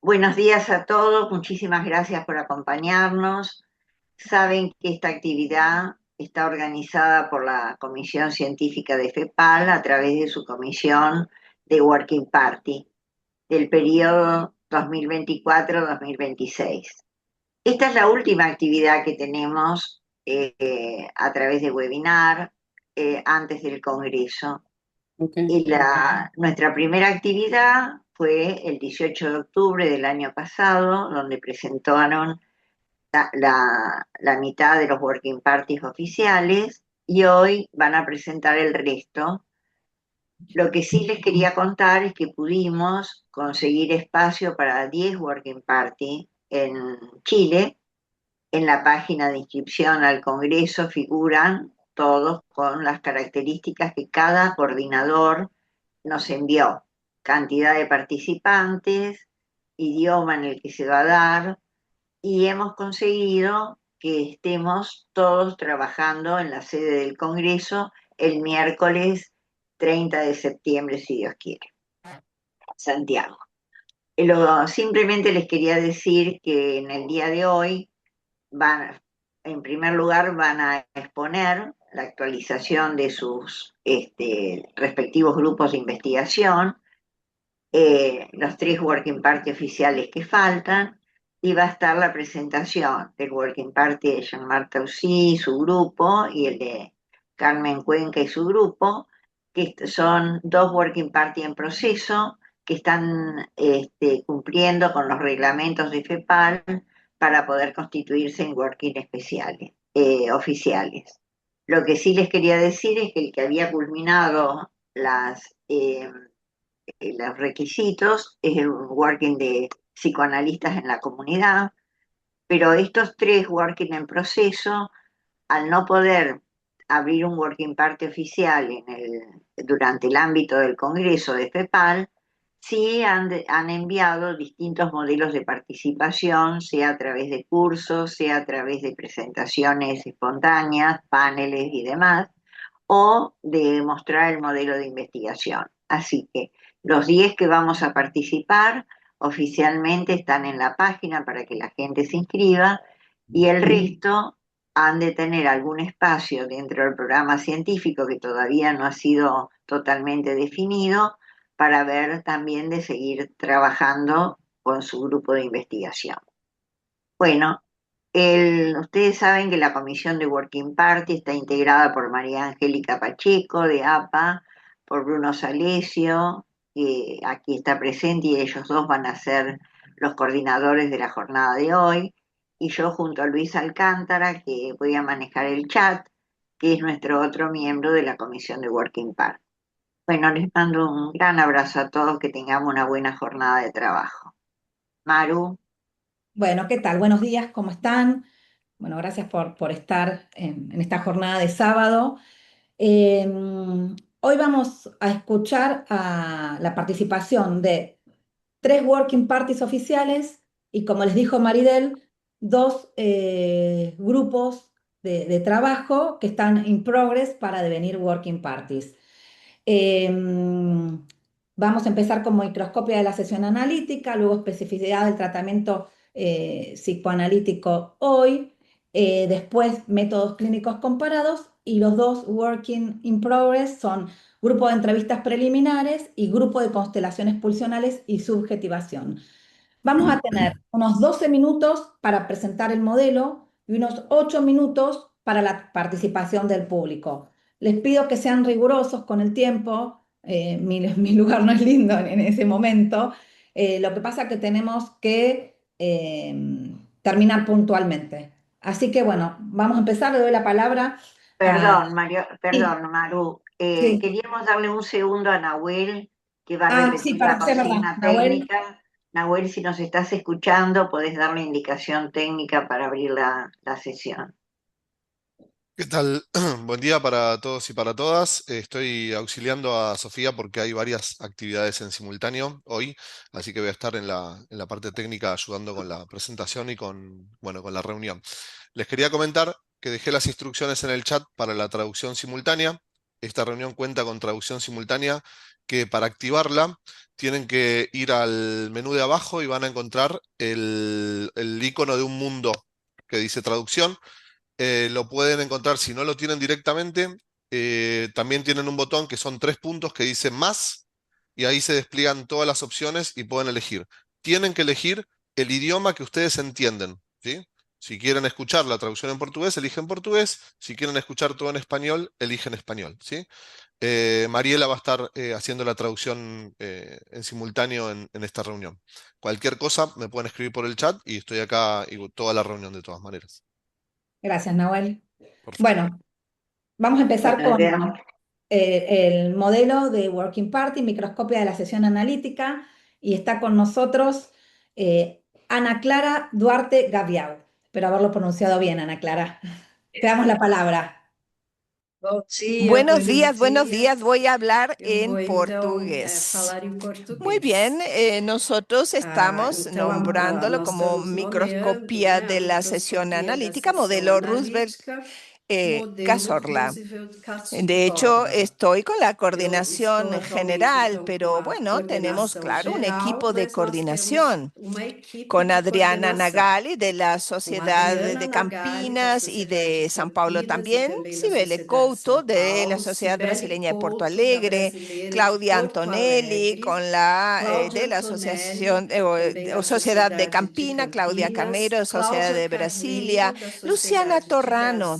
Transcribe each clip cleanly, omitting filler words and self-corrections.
Buenos días a todos, muchísimas gracias por acompañarnos. Saben que esta actividad está organizada por la Comisión Científica de FEPAL a través de su comisión de Working Party del periodo 2024-2026. Esta es la última actividad que tenemos a través de webinar antes del Congreso. Ok. Nuestra primera actividad fue el 18 de octubre del año pasado, donde presentaron la mitad de los working parties oficiales y hoy van a presentar el resto. Lo que sí les quería contar es que pudimos conseguir espacio para 10 working party en Chile. En la página de inscripción al Congreso figuran todos con las características que cada coordinador nos envió: cantidad de participantes, idioma en el que se va a dar, y hemos conseguido que estemos todos trabajando en la sede del Congreso el miércoles 30 de septiembre, si Dios quiere, Santiago. Simplemente les quería decir que en el día de hoy en primer lugar, van a exponer la actualización de sus respectivos grupos de investigación, los 3 Working Party oficiales que faltan, y va a estar la presentación del Working Party de Jean-Marc Tausí, su grupo, y el de Carmen Cuenca y su grupo, que son 2 Working Party en proceso, que están cumpliendo con los reglamentos de FEPAL para poder constituirse en working especiales, oficiales. Lo que sí les quería decir es que el que había culminado los requisitos es el working de psicoanalistas en la comunidad, pero estos 3 working en proceso, al no poder abrir un working party oficial durante el ámbito del Congreso de FEPAL, sí han enviado distintos modelos de participación, sea a través de cursos, sea a través de presentaciones espontáneas, paneles y demás, o de mostrar el modelo de investigación. Así que los 10 que vamos a participar oficialmente están en la página para que la gente se inscriba, y el resto han de tener algún espacio dentro del programa científico que todavía no ha sido totalmente definido, para ver también de seguir trabajando con su grupo de investigación. Bueno, ustedes saben que la comisión de Working Party está integrada por María Angélica Pacheco, de APA, por Bruno Salesio, que aquí está presente, y ellos dos van a ser los coordinadores de la jornada de hoy, y yo junto a Luis Alcántara, que voy a manejar el chat, que es nuestro otro miembro de la comisión de Working Party. Bueno, les mando un gran abrazo a todos, que tengamos una buena jornada de trabajo. Maru. Bueno, ¿qué tal? Buenos días, ¿cómo están? Bueno, gracias por estar en esta jornada de sábado. Eh, Hoy vamos a escuchar a la participación de 3 working parties oficiales y, como les dijo Maridel, 2 grupos de trabajo que están in progress para devenir working parties. Vamos a empezar con microscopia de la sesión analítica, luego especificidad del tratamiento psicoanalítico hoy, después métodos clínicos comparados, y los 2 working in progress son grupo de entrevistas preliminares y grupo de constelaciones pulsionales y subjetivación. Vamos a tener unos 12 minutos para presentar el modelo y unos 8 minutos para la participación del público. Les pido que sean rigurosos con el tiempo. Mi lugar no es lindo en ese momento. Lo que pasa es que tenemos que terminar puntualmente. Así que bueno, vamos a empezar. Le doy la palabra a... Perdón, Mario, Sí, perdón, Maru. sí. Queríamos darle un segundo a Nahuel, que va a Ah, sí, repetir la sí, es verdad. consigna Nahuel. técnica. Nahuel, si nos estás escuchando, podés darle indicación técnica para abrir la sesión. ¿Qué tal? Buen día para todos y para todas. Estoy auxiliando a Sofía porque hay varias actividades en simultáneo hoy, así que voy a estar en la parte técnica ayudando con la presentación y bueno, con la reunión. Les quería comentar que dejé las instrucciones en el chat para la traducción simultánea. esta reunión cuenta con traducción simultánea, que para activarla tienen que ir al menú de abajo y van a encontrar el icono de un mundo que dice traducción. Lo pueden encontrar si no lo tienen directamente. También tienen un botón que son 3 puntos que dice más y ahí se despliegan todas las opciones y pueden elegir. Tienen que elegir el idioma que ustedes entienden, ¿sí? Si quieren escuchar la traducción en portugués, eligen portugués. Si quieren escuchar todo en español, eligen español, ¿sí? Mariela va a estar haciendo la traducción en simultáneo en esta reunión. Cualquier cosa me pueden escribir por el chat y estoy acá y toda la reunión de todas maneras. Gracias, Nahuel. Perfecto. Bueno, vamos a empezar Bueno, con veamos. el modelo de Working Party, microscopia de la sesión analítica, y está con nosotros Ana Clara Duarte Gaviao. Espero haberlo pronunciado bien, Ana Clara. Te damos la palabra. Buenos días. Voy a hablar en portugués. Muy bien, nosotros estamos nombrándolo como microscopía de la sesión analítica, modelo Roosevelt Cazorla. De hecho, estoy con la coordinación general, pero bueno, tenemos, claro, un equipo de coordinación con Adriana Nagali de la Sociedad de Campinas y de São Paulo también, Cibele Couto de la Sociedad Brasileña de Porto Alegre, Claudia Antonelli con de la Asociación o Sociedad de Campina, Claudia Carneiro de Sociedad de Brasilia, Luciana Torrano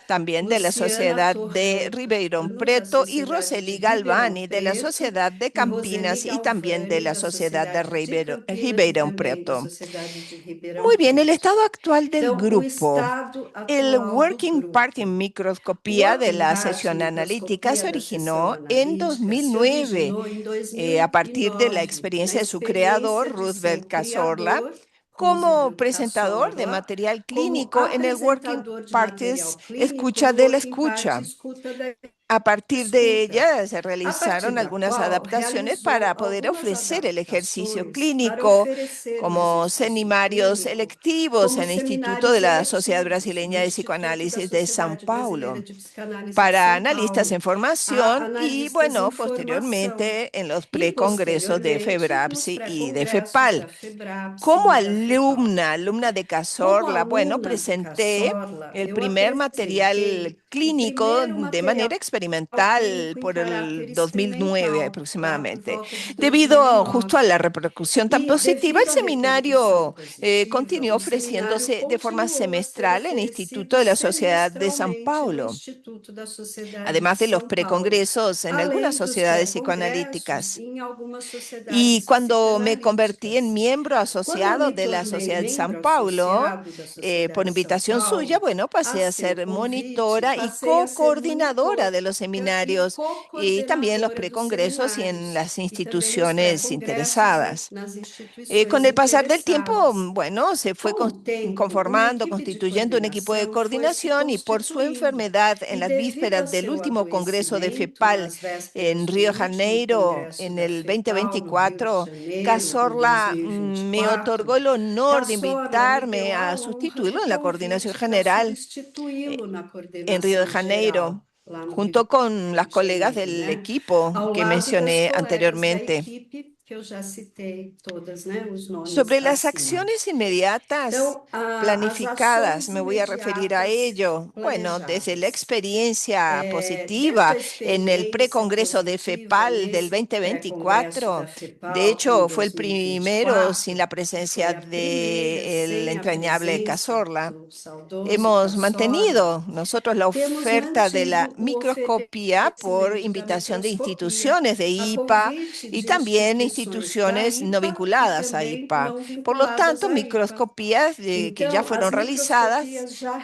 también de la Sociedad de Ribeirão Preto y Roseli Galvani de la Sociedad de Campinas y también de la Sociedad de Ribeirão Preto. Muy bien, el estado actual del grupo. El Working Party en microscopía de la sesión analítica se originó en 2009 a partir de la experiencia de su creador, Roosevelt Cazorla, como presentador de material clínico en el Working Parties Escucha de la Escucha. A partir de ella se realizaron algunas adaptaciones para poder ofrecer el ejercicio clínico como seminarios selectivos en el Instituto de la Sociedad Brasileña de Psicoanálisis de São Paulo para analistas en formación y, bueno, posteriormente en los precongresos de FEBRAPSI y de FEPAL. Como alumna de Cazorla, bueno, presenté el primer material clínico de manera experimental por el 2009 aproximadamente. Debido justo a la repercusión tan positiva, el seminario continuó ofreciéndose de forma semestral en el Instituto de la Sociedad de São Paulo, además de los precongresos en algunas sociedades psicoanalíticas. Y cuando me convertí en miembro asociado de la Sociedad de São Paulo, por invitación suya, bueno, pasé a ser monitora y co-coordinadora de los seminarios y también los precongresos y en las instituciones interesadas. Con el pasar del tiempo, bueno, se fue conformando, constituyendo un equipo de coordinación y por su enfermedad en las vísperas del último congreso de FEPAL en Río de Janeiro en el 2024, Cazorla me otorgó el honor de invitarme a sustituirlo en la coordinación general en Río de Janeiro, junto con las colegas del equipo que mencioné anteriormente. Sobre las acciones inmediatas planificadas, me voy a referir a ello. Bueno, desde la experiencia positiva en el precongreso de FEPAL del 2024, de hecho, fue el primero sin la presencia del entrañable Cazorla. Hemos mantenido nosotros la oferta de la microscopía por invitación de instituciones de IPA y también instituciones no vinculadas a IPA. Por lo tanto, microscopías que ya fueron realizadas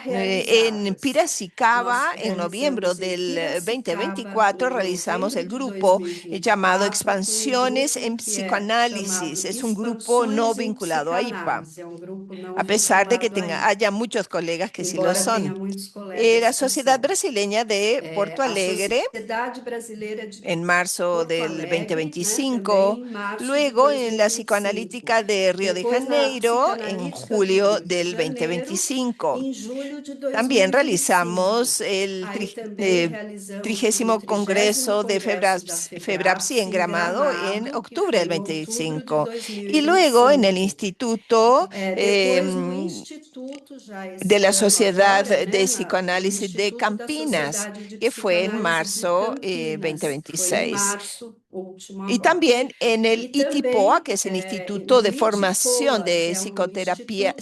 en Piracicaba en noviembre del 2024 realizamos el grupo llamado Expansiones en Psicoanálisis. Es un grupo no vinculado a IPA, a pesar de que haya muchos colegas que sí lo son. La Sociedad Brasileña de Porto Alegre, en marzo del 2025, Luego, en la psicoanalítica de Río de Janeiro, en julio del 2025. También realizamos el 30º Congreso de FEBRAPSI en Gramado en octubre del 25. Y luego en el Instituto de la Sociedad de Psicoanálisis de Campinas, que fue en marzo 2026. Y también en el ITIPOA, que es el Instituto de Formación de Psicoterapia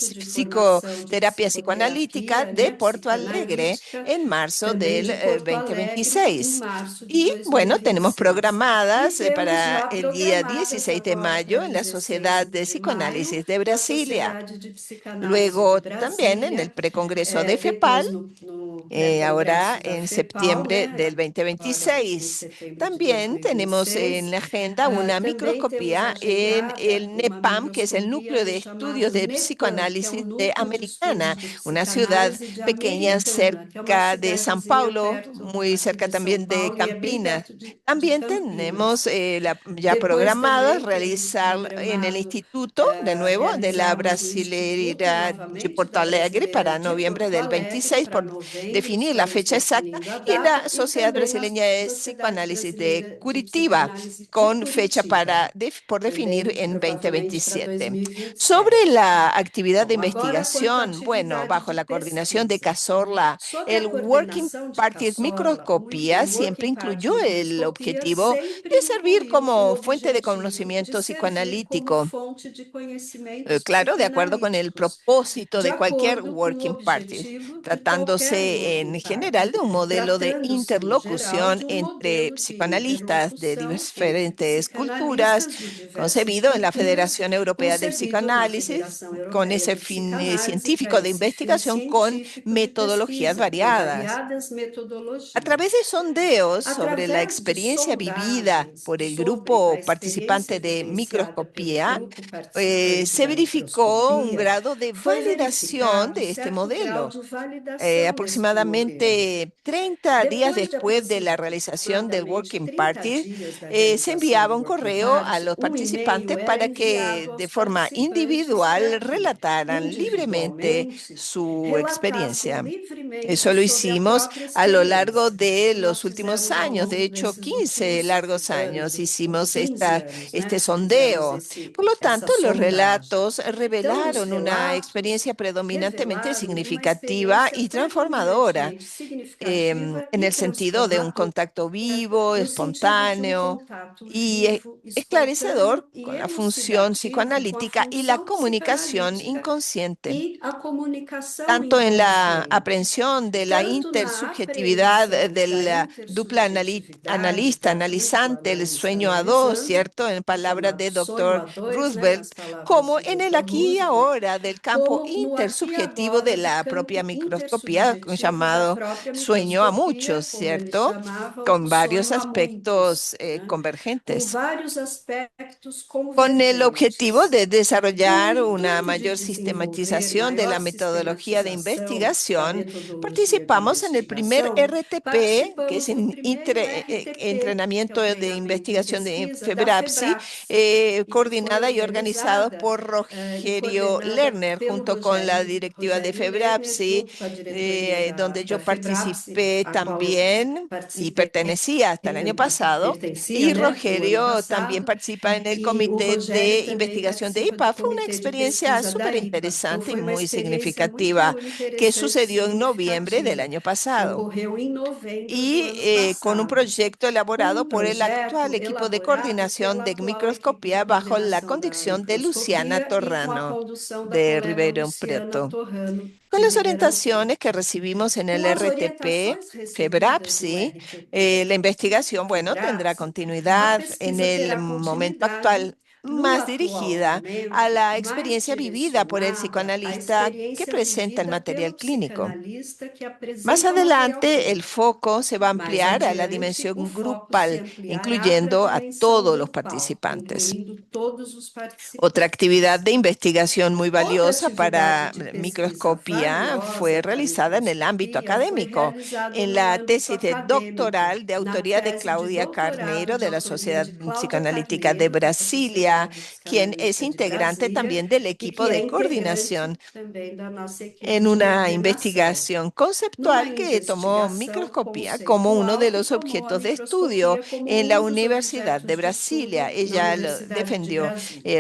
Psicoanalítica de Porto Alegre, en marzo del 2026. Y bueno, tenemos programadas para el día 16 de mayo en la Sociedad de Psicoanálisis de Brasilia. Luego también en el precongreso de FEPAL, ahora en septiembre del 2026. También tenemos en la agenda una microscopía en el NEPAM, que es el Núcleo de Estudios de Psicoanálisis de Americana, una ciudad pequeña cerca de São Paulo, muy cerca también de Campinas. También tenemos ya programado realizar en el Instituto, de nuevo, de la Brasileira de Porto Alegre para noviembre del 26, por definir la fecha exacta, y en la Sociedad Brasileña de Psicoanálisis de Curitiba, con fecha por definir en 2027. Sobre la actividad de investigación, bueno, bajo la coordinación de Cazorla, el Working Party Microscopía siempre incluyó el objetivo de servir como fuente de conocimiento psicoanalítico. Claro, de acuerdo con el propósito de cualquier Working Party, tratándose en general de un modelo de interlocución entre psicoanalistas de diferentes culturas, concebido en la Federación Europea de Psicoanálisis, con ese fin científico de investigación con metodologías variadas. A través de sondeos sobre la experiencia vivida por el grupo participante de microscopía, se verificó un grado de validación de este modelo. Aproximadamente 30 días después de la realización del Working Party, se enviaba un correo a los participantes para que de forma individual relataran libremente su experiencia. Eso lo hicimos a lo largo de los últimos años, de hecho 15 largos años hicimos este sondeo. Por lo tanto, los relatos revelaron una experiencia predominantemente significativa y transformadora, en el sentido de un contacto vivo, espontáneo y esclarecedor con la función psicoanalítica y la comunicación inconsciente, tanto en la aprehensión de la intersubjetividad del dupla analista, analizante, el sueño a dos, ¿cierto? En palabras de Dr. Roosevelt, como en el aquí y ahora del campo intersubjetivo de la propia microscopía, llamado sueño a muchos, ¿cierto? Con varios aspectos convergentes. Con el objetivo de desarrollar una mayor sistematización de la metodología de investigación, participamos en el primer RTP, que es entrenamiento de investigación de FEBRAPSI, coordinada y organizado por Rogerio Lerner, junto con la directiva de FEBRAPSI, donde yo participé también y pertenecía hasta el año pasado, y Rogerio también participa en el comité de investigación de IPA. Fue una experiencia súper interesante y muy significativa que sucedió en noviembre del año pasado, y con un proyecto elaborado por el actual equipo de coordinación de microscopía bajo la conducción de Luciana Torrano de Ribeirão Preto. Con las orientaciones que recibimos en el RTP, FEBRAPSI, la investigación, bueno, tendrá continuidad en el momento actual. más dirigida a la experiencia vivida por el psicoanalista que presenta el material clínico. Más adelante, el foco se va a ampliar a la dimensión grupal, incluyendo a todos los participantes. Otra actividad de investigación muy valiosa para microscopía fue realizada en el ámbito académico, en la tesis de doctoral de autoría de Claudia Carneiro de la Sociedad Psicoanalítica de Brasilia, quien es integrante también del equipo de coordinación en una investigación conceptual que tomó microscopía como uno de los objetos de estudio en la Universidad de Brasilia. Ella lo defendió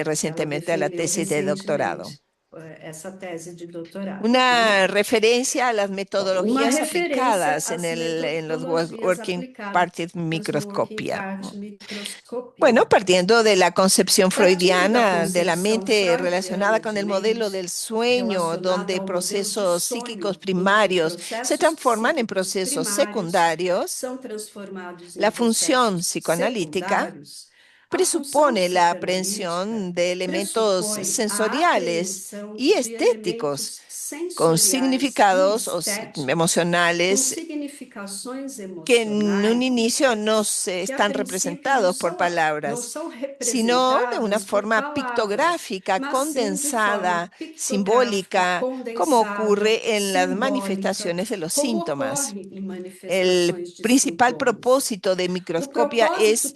recientemente a la tesis de doctorado. Una referencia a las metodologías aplicadas en los Working Party Microscopía. Bueno, partiendo de la concepción freudiana de la mente relacionada con el modelo del sueño, donde procesos psíquicos primarios se transforman en procesos secundarios, la función psicoanalítica presupone la aprehensión de elementos sensoriales y estéticos con significados emocionales que en un inicio no se están representados por palabras, sino de una forma pictográfica, condensada, simbólica, como ocurre en las manifestaciones de los síntomas. El principal propósito de microscopía es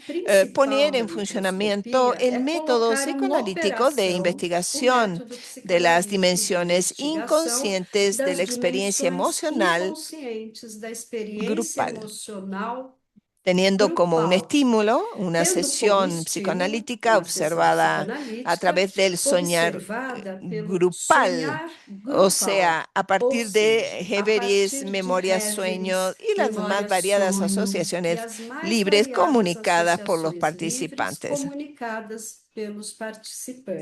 poner en funcionamiento el método psicoanalítico de investigación de las dimensiones inconscientes de la experiencia emocional grupal, teniendo como un estímulo una sesión psicoanalítica observada a través del soñar grupal, o sea, a partir de Heveris, memorias, sueños y las más variadas asociaciones libres comunicadas por los participantes.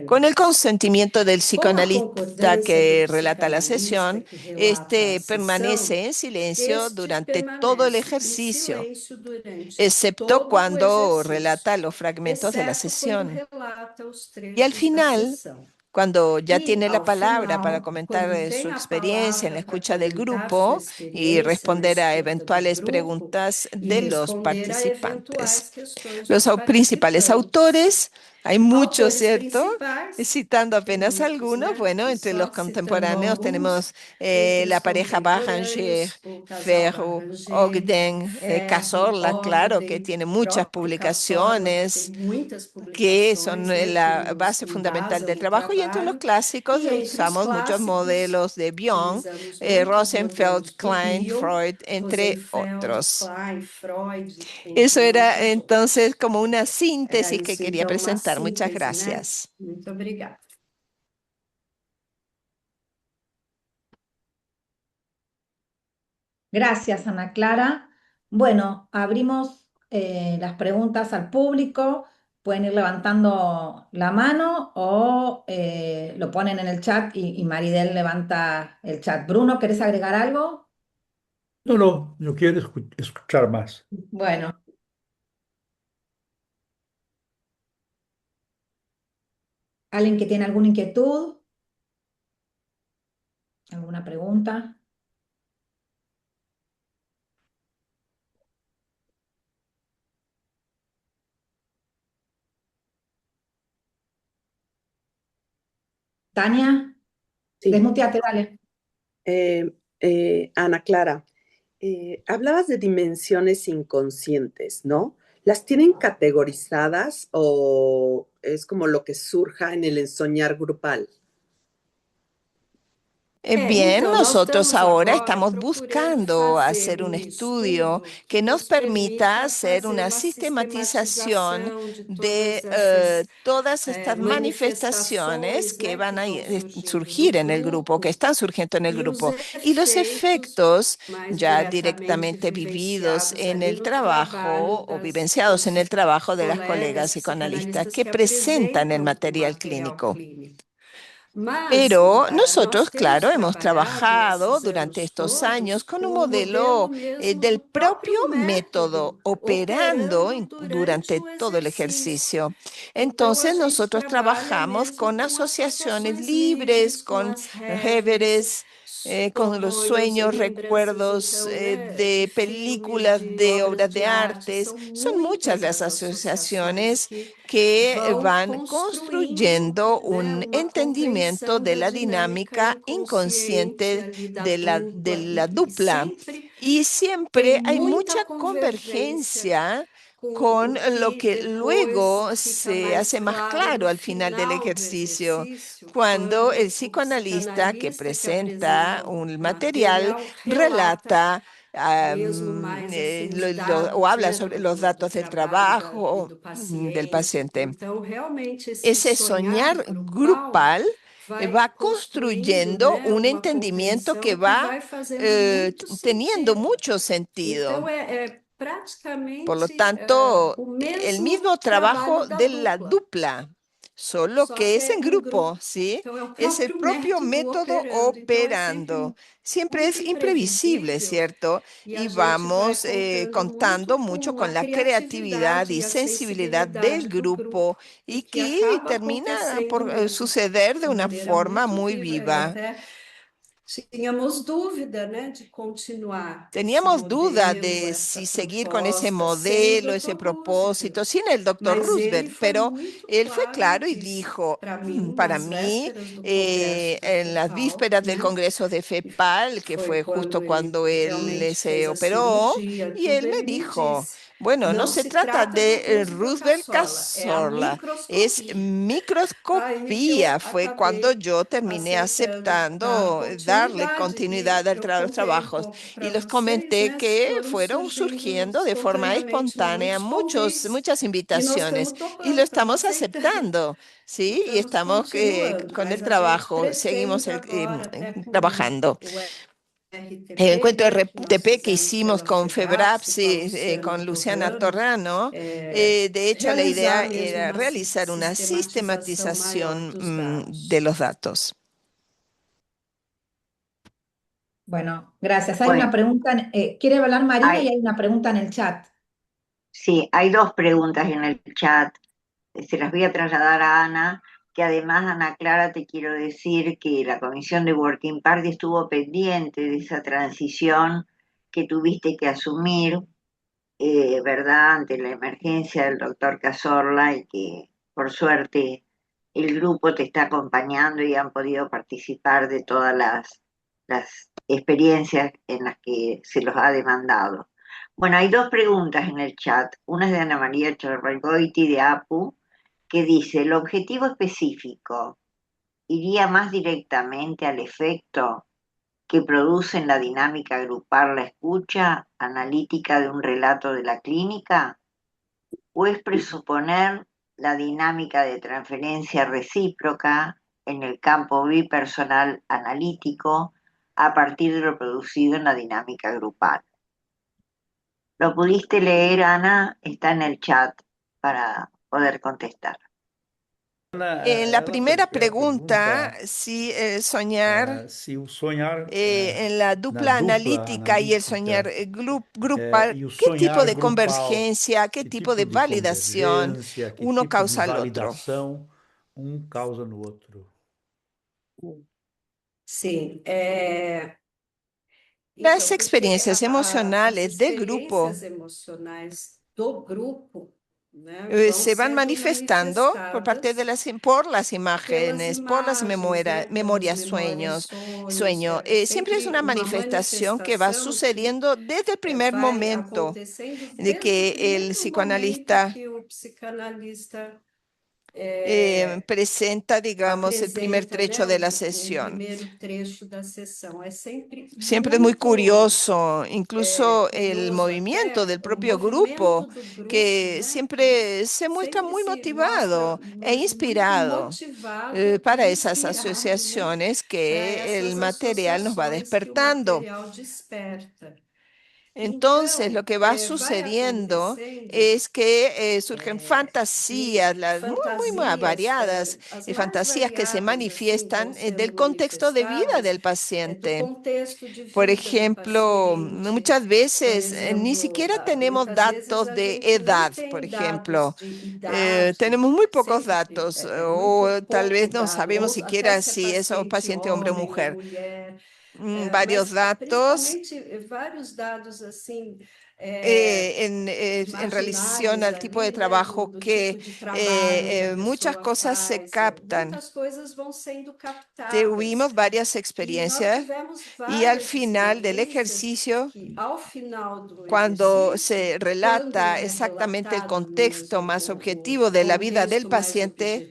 Con el consentimiento del psicoanalista que relata la sesión, este permanece en silencio durante todo el ejercicio, excepto cuando relata los fragmentos de la sesión. Y al final, cuando ya tiene la palabra para comentar su experiencia en la escucha del grupo y responder a eventuales preguntas de los participantes. Los principales autores, hay muchos, ¿cierto? Citando apenas algunos, bueno, entre los contemporáneos tenemos la pareja Barranger, Ferro, Ogden, Cazorla, claro, que tiene muchas publicaciones que son la base fundamental del trabajo, y entre los clásicos usamos muchos modelos de Bion, Rosenfeld, Klein, Freud, entre otros. Eso era entonces como una síntesis que quería presentar. Muchas gracias. Gracias, Ana Clara. Bueno, abrimos las preguntas al público. Pueden ir levantando la mano o lo ponen en el chat y Maridel levanta el chat. Bruno, ¿querés agregar algo? No, yo quiero escuchar más. Bueno. ¿Alguien que tiene alguna inquietud? ¿Alguna pregunta? Tania, Sí. desmuteate, dale. Ana Clara, hablabas de dimensiones inconscientes, ¿no? ¿Las tienen categorizadas o es como lo que surja en el ensoñar grupal? Bien, nosotros ahora estamos buscando hacer un estudio que nos permita hacer una sistematización de todas estas manifestaciones que van a surgir en el grupo, que están surgiendo en el grupo, y los efectos ya directamente vividos en el trabajo o vivenciados en el trabajo de las colegas psicoanalistas que presentan el material clínico. Pero nosotros, claro, hemos trabajado durante estos años con un modelo del propio método, operando durante todo el ejercicio. Entonces, nosotros trabajamos con asociaciones libres, con reveres, con los sueños, recuerdos de películas, de obras de artes. Son muchas las asociaciones que van construyendo un entendimiento de la dinámica inconsciente de la dupla. Y siempre hay mucha convergencia con lo que luego se hace más claro al final del ejercicio, cuando el psicoanalista que presenta un material relata o habla sobre los datos del trabajo del paciente. Ese soñar grupal va construyendo un entendimiento que va teniendo mucho sentido. Por lo tanto, el mismo trabajo de la dupla, solo que es en grupo, ¿sí? Es el propio método operando. Siempre es imprevisible, ¿cierto? Y vamos contando mucho con la creatividad y sensibilidad del grupo y que termina por suceder de una forma muy viva. Teníamos duda de si seguir con ese modelo, ese propósito, sin el doctor Roosevelt, pero él fue claro y dijo, para mí, en las vísperas del Congreso de FEPAL, que fue justo cuando él se operó, y él me dijo, bueno, no se trata de Roosevelt Cazorla, es microscopía. Fue cuando yo terminé aceptando darle continuidad al los trabajos y les comenté que fueron surgiendo de forma espontánea muchas invitaciones y lo estamos aceptando, ¿sí? Y estamos con el trabajo, seguimos trabajando. El encuentro RTP que hicimos con FEBRAPS y con Luciana Torrano, de hecho la idea era realizar una sistematización de los datos. Bueno, gracias. Hay Bueno, una pregunta, quiere hablar Marina y hay, hay una pregunta en el chat. sí, hay dos preguntas en el chat. Se las voy a trasladar a Ana, que además, Ana Clara, te quiero decir que la Comisión de Working Party estuvo pendiente de esa transición que tuviste que asumir, ¿verdad?, ante la emergencia del doctor Cazorla y que por suerte el grupo te está acompañando y han podido participar de todas las experiencias en las que se los ha demandado. Bueno, hay dos preguntas en el chat. Una es de Ana María Cherregoiti de APU, que dice, ¿el objetivo específico iría más directamente al efecto que produce en la dinámica grupal la escucha analítica de un relato de la clínica? ¿O es presuponer la dinámica de transferencia recíproca en el campo bipersonal analítico a partir de lo producido en la dinámica grupal? ¿Lo pudiste leer, Ana? Está en el chat para poder contestar. En la primera pregunta, si soñar se o sonhar, en la na dupla dupla analítica y el soñar analítica grupal, e o ¿qué tipo sonhar de grupal, convergencia, qué que tipo de tipo de validación convergência, que uno tipo de causa al otro? validação causa no outro. Sí, Las experiencias emocionales del grupo se van manifestando por parte de por las imágenes, por las memorias, sueño. Siempre es una manifestación que va sucediendo desde el primer momento de que el psicoanalista presenta, digamos, el primer trecho de la sesión. Siempre es muy curioso, incluso el movimiento del propio grupo, que siempre se muestra muy motivado e inspirado para esas asociaciones que el material nos va despertando. Entonces, lo que va sucediendo es que surgen fantasías, muy variadas, fantasías que se manifiestan del contexto de vida del paciente. Por ejemplo, muchas veces ni siquiera tenemos datos de edad, por ejemplo. Tenemos muy pocos datos, o tal vez no sabemos siquiera si es un paciente hombre o mujer. Varios datos en relación al tipo de trabajo que muchas cosas se captan. Tuvimos varias experiencias y al final del ejercicio, cuando se relata exactamente el contexto más objetivo de la vida del paciente,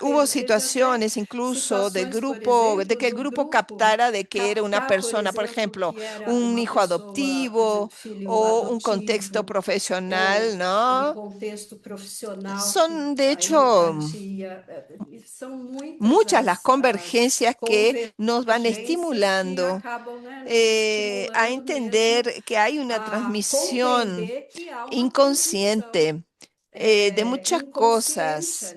hubo situaciones incluso del grupo, de que el grupo captara de que era una persona, por ejemplo, un hijo adoptivo o un contexto profesional, ¿no? Son, de hecho, muchas las convergencias que nos van estimulando a entender que hay una transmisión inconsciente de muchas cosas.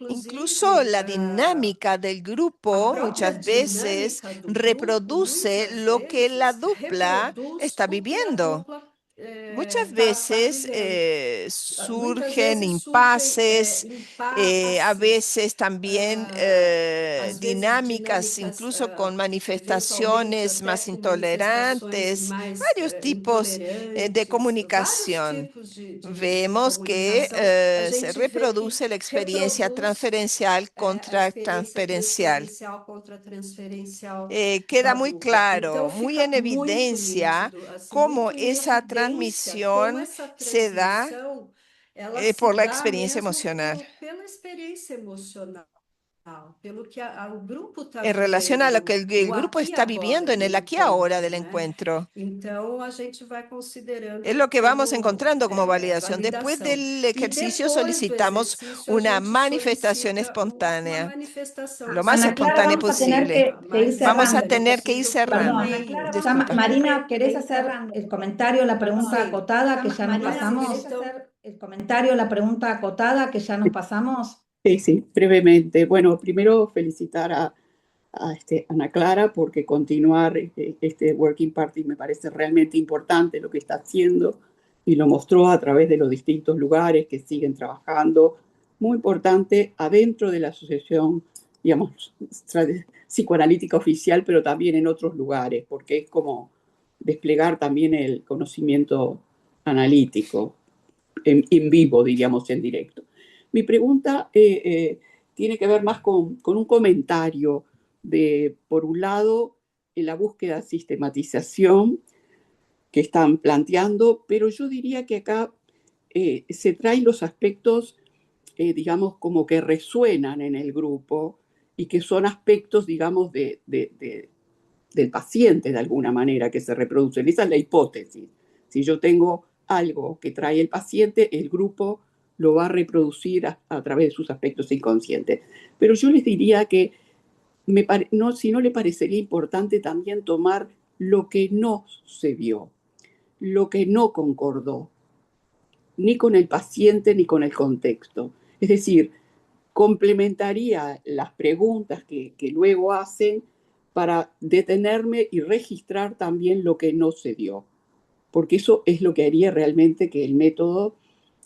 Incluso la dinámica del grupo muchas veces reproduce lo que la dupla está viviendo. Muchas veces surgen impases, a veces también dinámicas, incluso con manifestaciones más intolerantes, varios tipos de comunicación. Vemos que se reproduce la experiencia transferencial contra transferencial. Queda muy claro, muy en evidencia cómo esa transmisión se da por la experiencia emocional. En relación a lo que el grupo está viviendo en el aquí y ahora del encuentro. Es lo que vamos encontrando como validación. Después del ejercicio solicitamos una manifestación espontánea, lo más Ana Clara, espontánea vamos a tener posible. que ir Vamos a cerrando. tener que ir cerrando. Perdón, Ana Clara, Disculpa. Marina, ¿querés hacer el comentario, la pregunta acotada que ya nos pasamos? El comentario, la pregunta acotada que ya nos pasamos. Sí, brevemente. Bueno, primero felicitar a Ana Clara porque continuar este Working Party me parece realmente importante lo que está haciendo y lo mostró a través de los distintos lugares que siguen trabajando. Muy importante adentro de la asociación, digamos, psicoanalítica oficial, pero también en otros lugares, porque es como desplegar también el conocimiento analítico en vivo, diríamos, en directo. Mi pregunta tiene que ver más con un comentario de, por un lado, en la búsqueda de sistematización que están planteando, pero yo diría que acá se traen los aspectos, digamos, como que resuenan en el grupo y que son aspectos, digamos, del paciente de alguna manera que se reproducen. Esa es la hipótesis. Si yo tengo algo que trae el paciente, el grupo lo va a reproducir a través de sus aspectos inconscientes. Pero yo les diría que si no le parecería importante también tomar lo que no se vio, lo que no concordó, ni con el paciente ni con el contexto. Es decir, complementaría las preguntas que luego hacen para detenerme y registrar también lo que no se dio, porque eso es lo que haría realmente que el método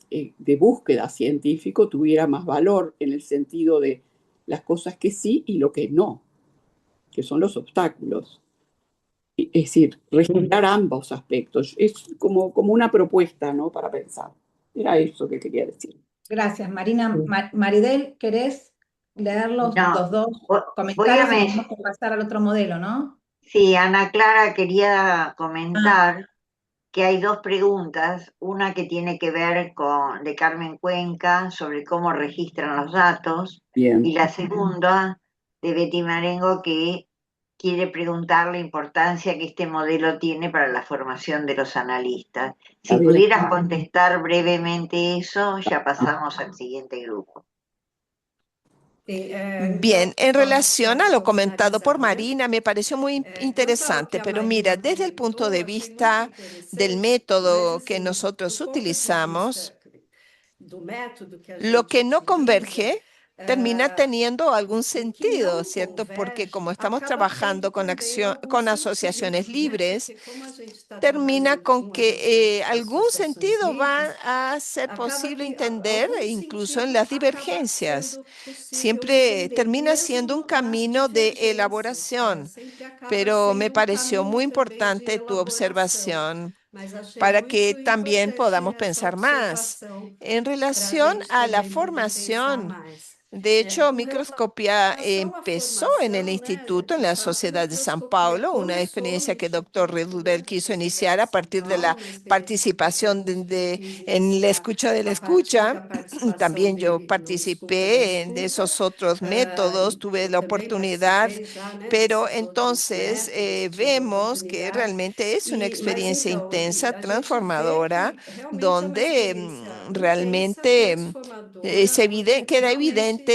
de búsqueda científico tuviera más valor en el sentido de las cosas que sí y lo que no, que son los obstáculos. Es decir, registrar ambos aspectos. Es como una propuesta, ¿no?, para pensar. Era eso que quería decir. Gracias, Marina. Maridel, ¿querés leer los dos comentarios y tenemos que pasar al otro modelo, no? Sí, Ana Clara quería comentar que hay dos preguntas, una que tiene que ver de Carmen Cuenca sobre cómo registran los datos. Bien. Y la segunda de Betty Marengo, que quiere preguntar la importancia que este modelo tiene para la formación de los analistas. Si pudieras contestar brevemente eso, ya pasamos al siguiente grupo. Bien, en relación a lo comentado por Marina, me pareció muy interesante, pero mira, desde el punto de vista del método que nosotros utilizamos, lo que no converge termina teniendo algún sentido, ¿cierto? Porque como estamos trabajando con asociaciones libres, termina con que algún sentido va a ser posible entender, incluso en las divergencias. Siempre termina siendo un camino de elaboración, pero me pareció muy importante tu observación para que también podamos pensar más. En relación a la formación, de hecho, Microscopía empezó en el instituto, en la Sociedad de San Paulo, una experiencia que doctor Redudel quiso iniciar a partir de la participación en la escucha de la escucha. También yo participé en esos otros métodos, tuve la oportunidad, pero entonces vemos que realmente es una experiencia intensa, transformadora, donde realmente queda evidente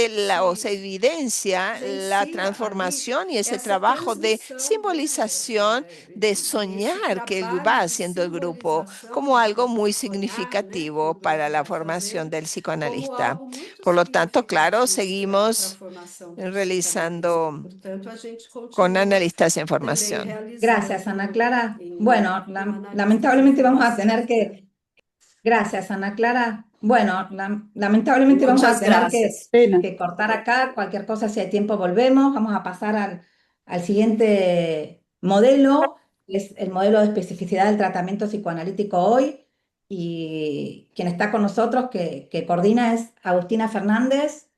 o se evidencia la transformación y ese trabajo de simbolización, de soñar que va haciendo el grupo como algo muy significativo para la formación del psicoanalista. Por lo tanto, claro, seguimos realizando con analistas en formación. Gracias, Ana Clara. Bueno, lamentablemente vamos a tener que... Gracias, Ana Clara. Bueno, lamentablemente vamos a Muchas tener gracias. que cortar acá. Cualquier cosa, si hay tiempo, volvemos. Vamos a pasar al siguiente modelo, que es el modelo de especificidad del tratamiento psicoanalítico hoy. Y quien está con nosotros, que coordina, es Agustina Fernández.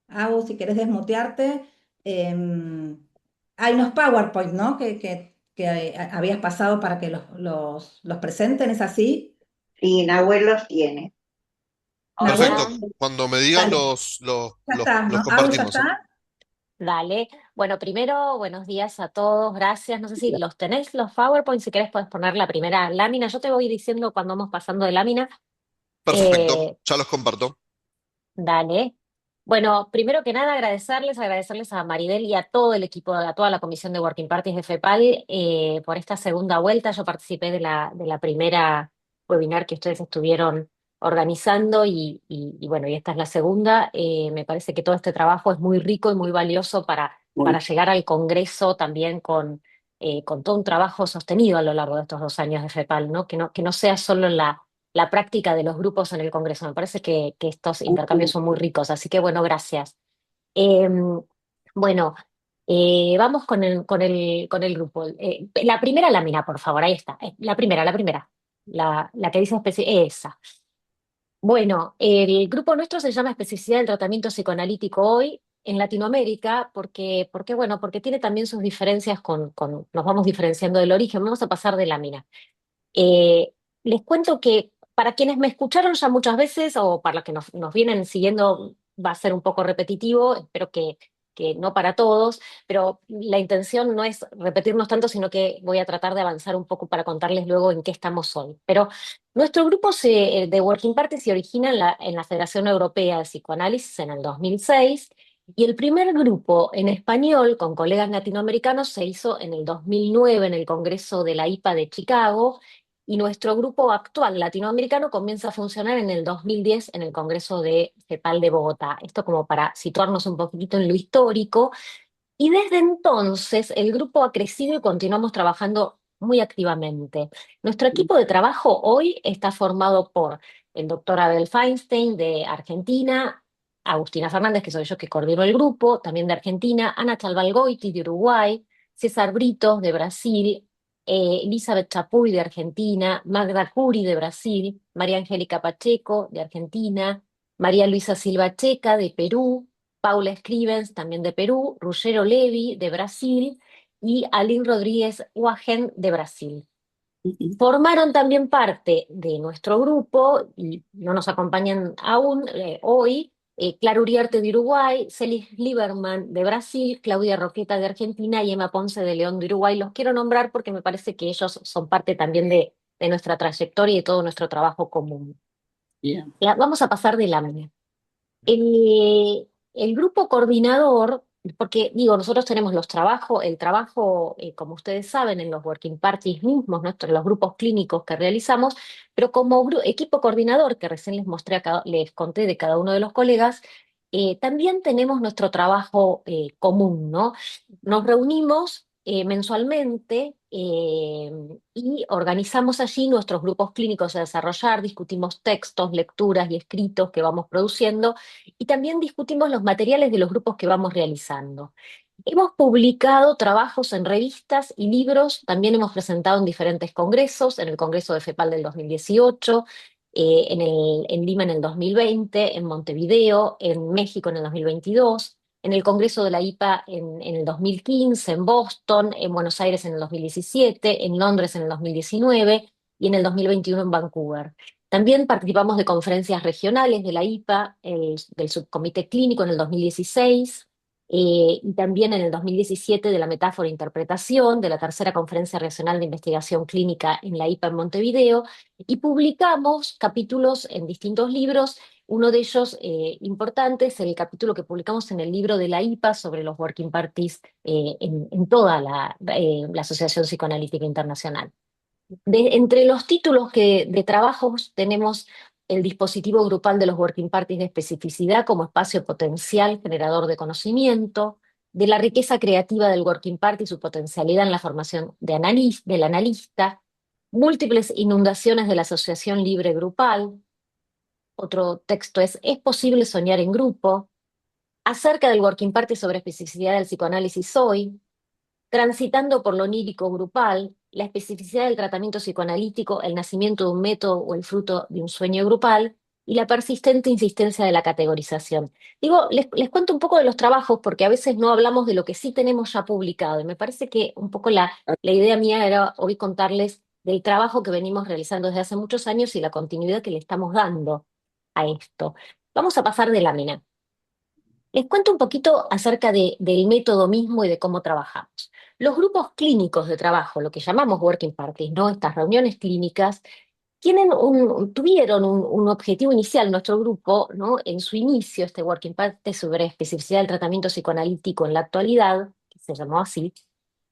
Agus, si querés desmutearte. Hay unos PowerPoint, ¿no? Que habías pasado para que los presenten, ¿es así? Sí, Nahuel los tiene. Nahuel, Perfecto. Cuando me digan dale, ya está, los ¿no? Agus, ya compartimos, ¿eh? está. Dale. Bueno, primero, buenos días a todos, gracias. No sé si los tenés los PowerPoint, si querés puedes poner la primera lámina. Yo te voy diciendo cuando vamos pasando de lámina. Perfecto. Ya los comparto. Dale. Bueno, primero que nada agradecerles a Maribel y a todo el equipo, a toda la comisión de Working Parties de FEPAL por esta segunda vuelta. Yo participé de la primera webinar que ustedes estuvieron organizando y bueno, y esta es la segunda. Me parece que todo este trabajo es muy rico y muy valioso para llegar al Congreso también con todo un trabajo sostenido a lo largo de estos 2 años de FEPAL, ¿no? Que no sea solo la práctica de los grupos en el Congreso. Me parece que estos intercambios son muy ricos, así que bueno, gracias. Bueno, vamos con el grupo. La primera lámina, por favor, ahí está. La primera, la que dice esa. Bueno, el grupo nuestro se llama Especificidad del Tratamiento Psicoanalítico hoy en Latinoamérica, porque tiene también sus diferencias nos vamos diferenciando del origen. Vamos a pasar de lámina. Eh, Les cuento que para quienes me escucharon ya muchas veces o para los que nos vienen siguiendo va a ser un poco repetitivo, espero que no para todos, pero la intención no es repetirnos tanto, sino que voy a tratar de avanzar un poco para contarles luego en qué estamos hoy. Pero nuestro grupo de Working Party se origina en la Federación Europea de Psicoanálisis en el 2006. Y el primer grupo en español con colegas latinoamericanos se hizo en el 2009 en el Congreso de la IPA de Chicago, y nuestro grupo actual latinoamericano comienza a funcionar en el 2010 en el Congreso de CEPAL de Bogotá. Esto como para situarnos un poquitito en lo histórico. Y desde entonces el grupo ha crecido y continuamos trabajando muy activamente. Nuestro equipo de trabajo hoy está formado por el doctor Abel Feinstein de Argentina, Agustina Fernández, que soy yo que coordino el grupo, también de Argentina, Ana Chalbalgoiti de Uruguay, César Britos de Brasil, Elizabeth Chapuy de Argentina, Magda Curi de Brasil, María Angélica Pacheco de Argentina, María Luisa Silva Checa de Perú, Paula Scrivens, también de Perú, Ruggero Levi, de Brasil, y Aline Rodríguez Wagen, de Brasil. Formaron también parte de nuestro grupo, y no nos acompañan aún hoy, Clara Uriarte de Uruguay, Celis Lieberman de Brasil, Claudia Roqueta de Argentina y Emma Ponce de León de Uruguay. Los quiero nombrar porque me parece que ellos son parte también de nuestra trayectoria y de todo nuestro trabajo común. Bien. Vamos a pasar de lámina. Eh, El grupo coordinador, porque digo, nosotros tenemos el trabajo, como ustedes saben, en los working parties mismos, los grupos clínicos que realizamos, pero como equipo coordinador, que recién les mostré, les conté de cada uno de los colegas, también tenemos nuestro trabajo común, ¿no? Nos reunimos mensualmente y organizamos allí nuestros grupos clínicos a desarrollar, discutimos textos, lecturas y escritos que vamos produciendo y también discutimos los materiales de los grupos que vamos realizando. Hemos publicado trabajos en revistas y libros, también hemos presentado en diferentes congresos, en el Congreso de FEPAL del 2018, en Lima en el 2020, en Montevideo, en México en el 2022, en el Congreso de la IPA en el 2015, en Boston, en Buenos Aires en el 2017, en Londres en el 2019 y en el 2021 en Vancouver. También participamos de conferencias regionales de la IPA, del subcomité clínico en el 2016, y también en el 2017 de la metáfora e interpretación, de la tercera conferencia regional de investigación clínica en la IPA en Montevideo, y publicamos capítulos en distintos libros. Uno de ellos importante es el capítulo que publicamos en el libro de la IPA sobre los working parties en toda la Asociación Psicoanalítica Internacional. Entre los títulos de trabajos tenemos el dispositivo grupal de los working parties de especificidad como espacio potencial generador de conocimiento, de la riqueza creativa del working party y su potencialidad en la formación del analista, múltiples inundaciones de la asociación libre grupal. Otro texto ¿es posible soñar en grupo? Acerca del working party sobre especificidad del psicoanálisis hoy, transitando por lo onírico grupal, la especificidad del tratamiento psicoanalítico, el nacimiento de un método o el fruto de un sueño grupal, y la persistente insistencia de la categorización. Digo, les cuento un poco de los trabajos porque a veces no hablamos de lo que sí tenemos ya publicado, y me parece que un poco la idea mía era hoy contarles del trabajo que venimos realizando desde hace muchos años y la continuidad que le estamos dando a esto. Vamos a pasar de lámina. Les cuento un poquito acerca del método mismo y de cómo trabajamos. Los grupos clínicos de trabajo, lo que llamamos working parties, ¿no? Estas reuniones clínicas, tuvieron un objetivo inicial. Nuestro grupo, ¿no? En su inicio, este working party sobre especificidad del tratamiento psicoanalítico en la actualidad, que se llamó así,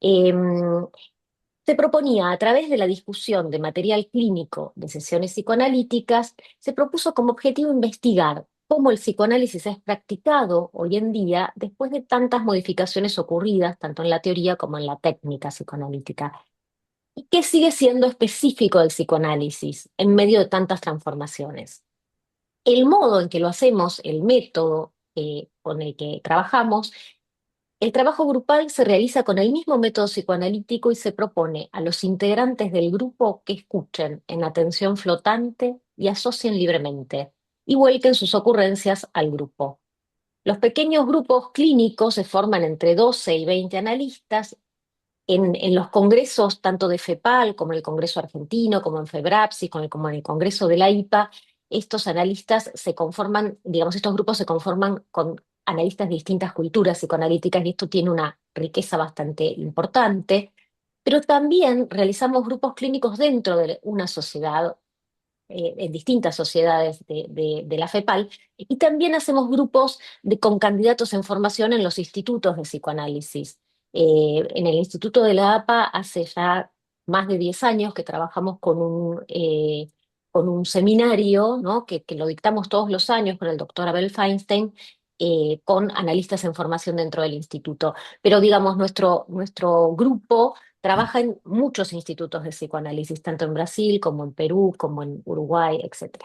se proponía, a través de la discusión de material clínico de sesiones psicoanalíticas, se propuso como objetivo investigar cómo el psicoanálisis es practicado hoy en día después de tantas modificaciones ocurridas, tanto en la teoría como en la técnica psicoanalítica. ¿Y qué sigue siendo específico del psicoanálisis en medio de tantas transformaciones? El modo en que lo hacemos, el método con el que trabajamos, el trabajo grupal se realiza con el mismo método psicoanalítico y se propone a los integrantes del grupo que escuchen en atención flotante y asocien libremente y vuelquen sus ocurrencias al grupo. Los pequeños grupos clínicos se forman entre 12 y 20 analistas. En los congresos tanto de FEPAL como en el Congreso Argentino, como en FEBRAPSI, como en el Congreso de la IPA, estos analistas se conforman, digamos, estos grupos se conforman con analistas de distintas culturas psicoanalíticas y esto tiene una riqueza bastante importante, pero también realizamos grupos clínicos dentro de una sociedad, en distintas sociedades de la FEPAL, y también hacemos grupos con candidatos en formación en los institutos de psicoanálisis. En el Instituto de la APA hace ya más de 10 años que trabajamos con un seminario, ¿no? que lo dictamos todos los años con el doctor Abel Feinstein, con analistas en formación dentro del instituto. Pero digamos, nuestro grupo trabaja en muchos institutos de psicoanálisis, tanto en Brasil como en Perú, como en Uruguay, etc.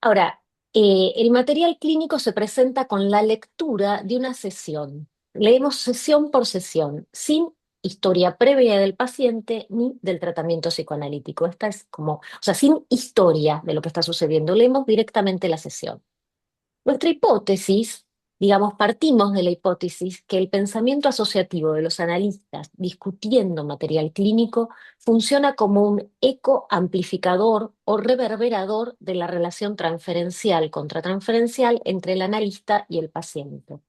Ahora, el material clínico se presenta con la lectura de una sesión. Leemos sesión por sesión, sin historia previa del paciente ni del tratamiento psicoanalítico. Esta es como, o sea, sin historia de lo que está sucediendo. Leemos directamente la sesión. Nuestra hipótesis, digamos, partimos de la hipótesis que el pensamiento asociativo de los analistas discutiendo material clínico funciona como un eco amplificador o reverberador de la relación transferencial-contratransferencial entre el analista y el paciente.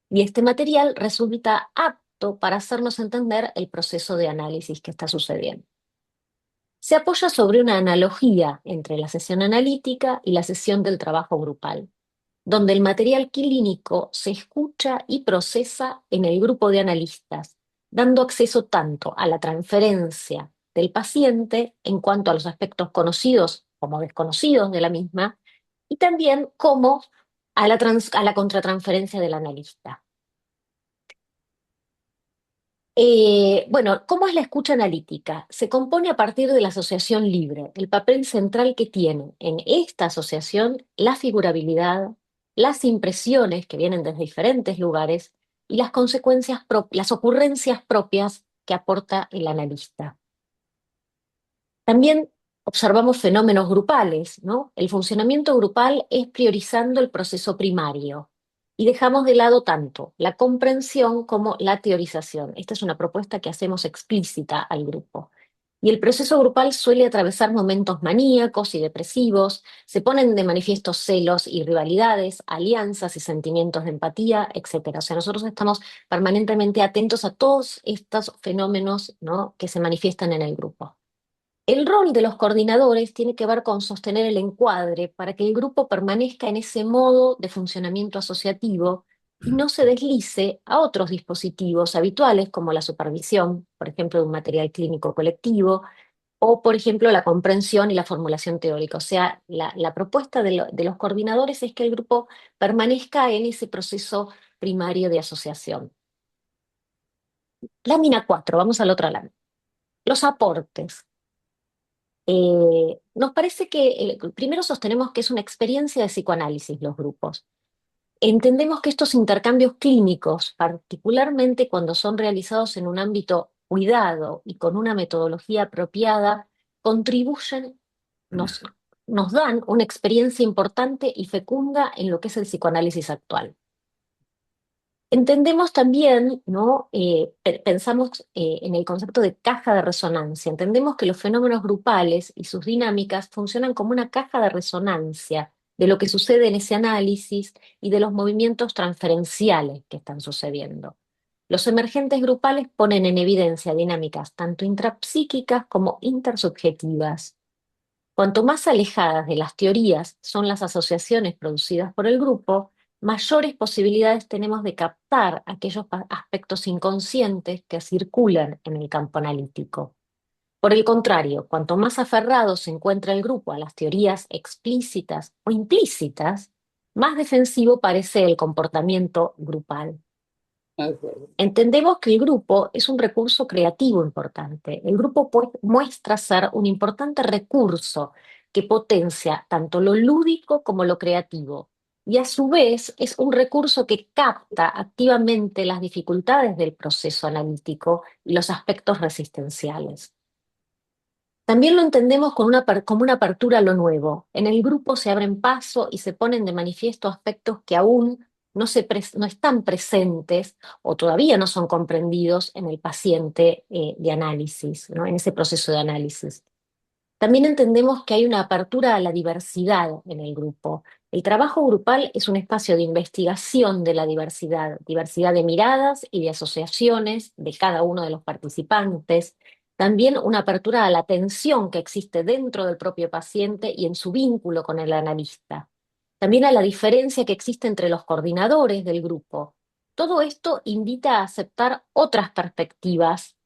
Y este material resulta apto para hacernos entender el proceso de análisis que está sucediendo. Se apoya sobre una analogía entre la sesión analítica y la sesión del trabajo grupal. donde el material clínico se escucha y procesa en el grupo de analistas, dando acceso tanto a la transferencia del paciente en cuanto a los aspectos conocidos como desconocidos de la misma, y también como a la contratransferencia del analista. Bueno, ¿cómo es la escucha analítica? Se compone a partir de la asociación libre, el papel central que tiene en esta asociación la figurabilidad, las impresiones que vienen desde diferentes lugares y las las ocurrencias propias que aporta el analista. También observamos fenómenos grupales, ¿no? El funcionamiento grupal es priorizando el proceso primario y dejamos de lado tanto la comprensión como la teorización. Esta es una propuesta que hacemos explícita al grupo. Y el proceso grupal suele atravesar momentos maníacos y depresivos, se ponen de manifiesto celos y rivalidades, alianzas y sentimientos de empatía, etc. O sea, nosotros estamos permanentemente atentos a todos estos fenómenos, ¿no?, que se manifiestan en el grupo. El rol de los coordinadores tiene que ver con sostener el encuadre para que el grupo permanezca en ese modo de funcionamiento asociativo y no se deslice a otros dispositivos habituales como la supervisión, por ejemplo, de un material clínico colectivo, o por ejemplo la comprensión y la formulación teórica. O sea, la propuesta de los coordinadores es que el grupo permanezca en ese proceso primario de asociación. Lámina 4, vamos al otro lámina. Los aportes. Nos parece que primero sostenemos que es una experiencia de psicoanálisis los grupos. Entendemos que estos intercambios clínicos, particularmente cuando son realizados en un ámbito cuidado y con una metodología apropiada, contribuyen, nos, nos dan una experiencia importante y fecunda en lo que es el psicoanálisis actual. Entendemos también, ¿no? Pensamos en el concepto de caja de resonancia. Entendemos que los fenómenos grupales y sus dinámicas funcionan como una caja de resonancia de lo que sucede en ese análisis y de los movimientos transferenciales que están sucediendo. Los emergentes grupales ponen en evidencia dinámicas tanto intrapsíquicas como intersubjetivas. Cuanto más alejadas de las teorías son las asociaciones producidas por el grupo, mayores posibilidades tenemos de captar aquellos aspectos inconscientes que circulan en el campo analítico. Por el contrario, cuanto más aferrado se encuentra el grupo a las teorías explícitas o implícitas, más defensivo parece el comportamiento grupal. Entendemos que el grupo es un recurso creativo importante. El grupo muestra ser un importante recurso que potencia tanto lo lúdico como lo creativo, y a su vez es un recurso que capta activamente las dificultades del proceso analítico y los aspectos resistenciales. También lo entendemos como una apertura a lo nuevo. En el grupo se abren paso y se ponen de manifiesto aspectos que aún no están presentes o todavía no son comprendidos en el paciente de análisis, ¿no?, en ese proceso de análisis. También entendemos que hay una apertura a la diversidad en el grupo. El trabajo grupal es un espacio de investigación de la diversidad de miradas y de asociaciones de cada uno de los participantes. También una apertura a la tensión que existe dentro del propio paciente y en su vínculo con el analista. También a la diferencia que existe entre los coordinadores del grupo. Todo esto invita a aceptar otras perspectivas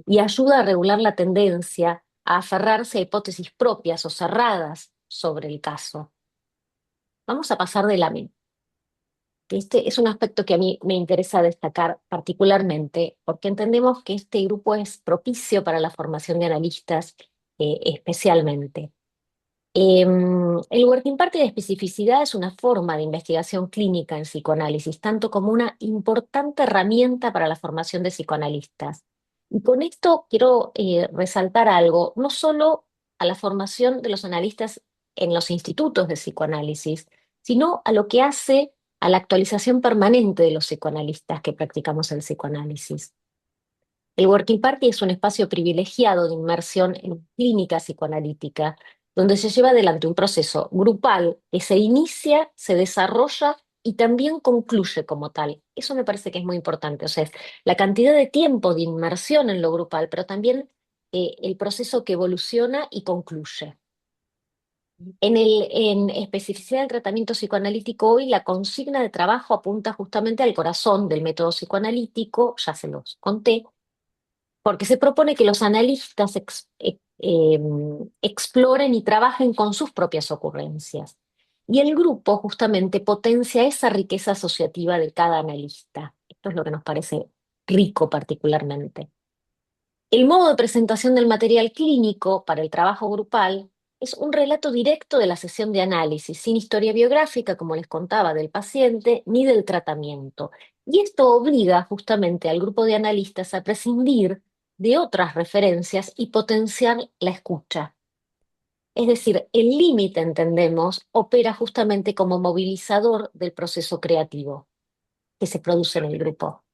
y ayuda a regular la tendencia a aferrarse a hipótesis propias o cerradas sobre el caso. Vamos a pasar de lámina. Este es un aspecto que a mí me interesa destacar particularmente porque entendemos que este grupo es propicio para la formación de analistas especialmente. El Working Party de especificidad es una forma de investigación clínica en psicoanálisis, tanto como una importante herramienta para la formación de psicoanalistas. Y con esto quiero resaltar algo, no solo a la formación de los analistas en los institutos de psicoanálisis, sino a lo que hace a la actualización permanente de los psicoanalistas que practicamos el psicoanálisis. El Working Party es un espacio privilegiado de inmersión en clínica psicoanalítica, donde se lleva adelante un proceso grupal que se inicia, se desarrolla y también concluye como tal. Eso me parece que es muy importante. O sea, es la cantidad de tiempo de inmersión en lo grupal, pero también el proceso que evoluciona y concluye. En especificidad del tratamiento psicoanalítico hoy, la consigna de trabajo apunta justamente al corazón del método psicoanalítico, ya se los conté, porque se propone que los analistas exploren y trabajen con sus propias ocurrencias. Y el grupo justamente potencia esa riqueza asociativa de cada analista. Esto es lo que nos parece rico particularmente. El modo de presentación del material clínico para el trabajo grupal es un relato directo de la sesión de análisis, sin historia biográfica, como les contaba, del paciente ni del tratamiento. Y esto obliga justamente al grupo de analistas a prescindir de otras referencias y potenciar la escucha. Es decir, el límite, entendemos, opera justamente como movilizador del proceso creativo que se produce en el grupo.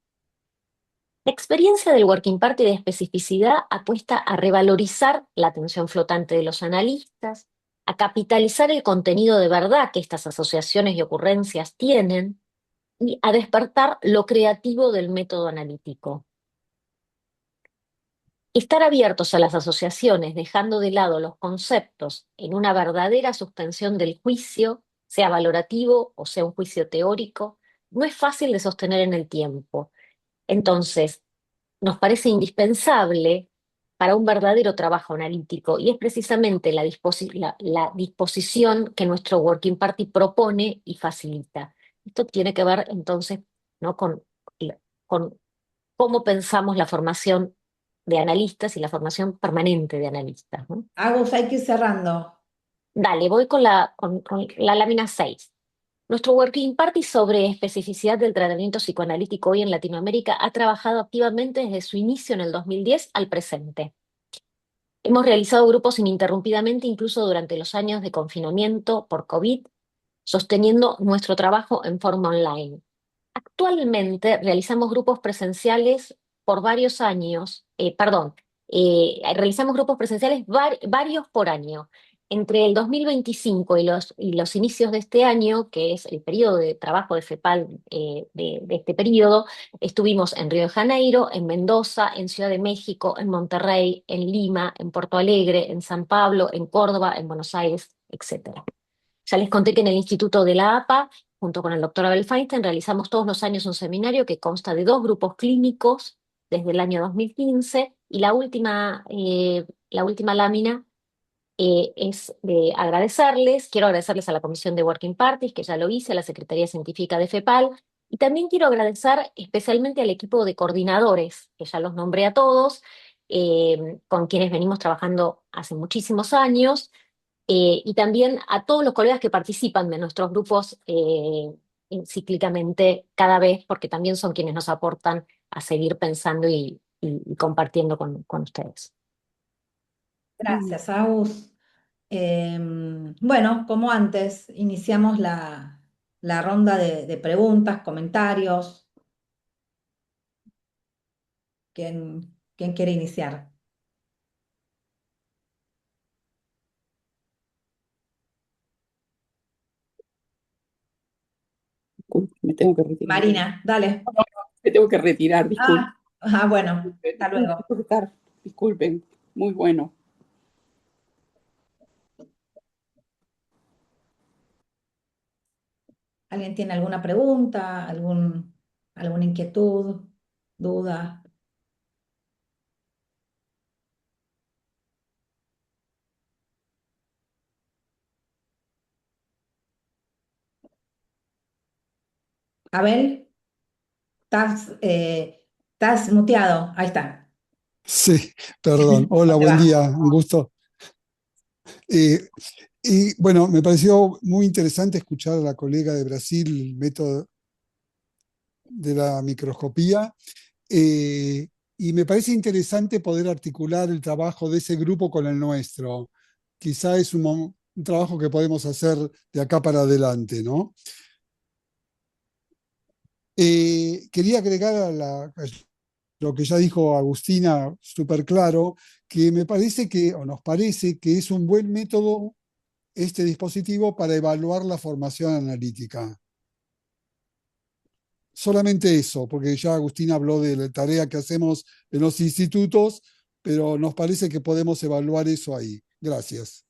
La experiencia del Working Party de especificidad apuesta a revalorizar la atención flotante de los analistas, a capitalizar el contenido de verdad que estas asociaciones y ocurrencias tienen y a despertar lo creativo del método analítico. Estar abiertos a las asociaciones, dejando de lado los conceptos en una verdadera suspensión del juicio, sea valorativo o sea un juicio teórico, no es fácil de sostener en el tiempo. Entonces, nos parece indispensable para un verdadero trabajo analítico y es precisamente la disposición que nuestro Working Party propone y facilita. Esto tiene que ver entonces, ¿no? con cómo pensamos la formación de analistas y la formación permanente de analistas, ¿no? Agus, hay que ir cerrando. Dale, voy con la lámina 6. Nuestro Working Party sobre especificidad del tratamiento psicoanalítico hoy en Latinoamérica ha trabajado activamente desde su inicio en el 2010 al presente. Hemos realizado grupos ininterrumpidamente incluso durante los años de confinamiento por COVID, sosteniendo nuestro trabajo en forma online. Actualmente realizamos grupos presenciales por varios años, realizamos grupos presenciales varios por año. Entre el 2025 y los inicios de este año, que es el periodo de trabajo de FEPAL de este periodo, estuvimos en Río de Janeiro, en Mendoza, en Ciudad de México, en Monterrey, en Lima, en Porto Alegre, en San Pablo, en Córdoba, en Buenos Aires, etc. Ya les conté que en el Instituto de la APA, junto con el doctor Abel Feinstein, realizamos todos los años un seminario que consta de 2 grupos clínicos desde el año 2015 y la última lámina es de agradecerles. Quiero agradecerles a la Comisión de Working Parties, que ya lo hice, a la Secretaría Científica de FEPAL, y también quiero agradecer especialmente al equipo de coordinadores, que ya los nombré a todos, con quienes venimos trabajando hace muchísimos años, y también a todos los colegas que participan de nuestros grupos cíclicamente cada vez, porque también son quienes nos aportan a seguir pensando y compartiendo con ustedes. Gracias, Agus. Bueno, como antes, iniciamos la ronda de preguntas, comentarios. ¿Quién quiere iniciar? Me tengo que retirar. Marina, dale. Me tengo que retirar, disculpen. Bueno, hasta luego. Disculpen, muy bueno. ¿Alguien tiene alguna pregunta, alguna inquietud, duda? Abel, estás muteado, ahí está. Sí, perdón. Hola, ¿Cómo te buen va? día, un gusto. Y bueno, me pareció muy interesante escuchar a la colega de Brasil, el método de la microscopía, y me parece interesante poder articular el trabajo de ese grupo con el nuestro. Quizá es un trabajo que podemos hacer de acá para adelante, ¿no? Quería agregar a lo que ya dijo Agustina súper claro, que me parece que, o nos parece que es un buen método este dispositivo para evaluar la formación analítica. Solamente eso, porque ya Agustina habló de la tarea que hacemos en los institutos, pero nos parece que podemos evaluar eso ahí. Gracias.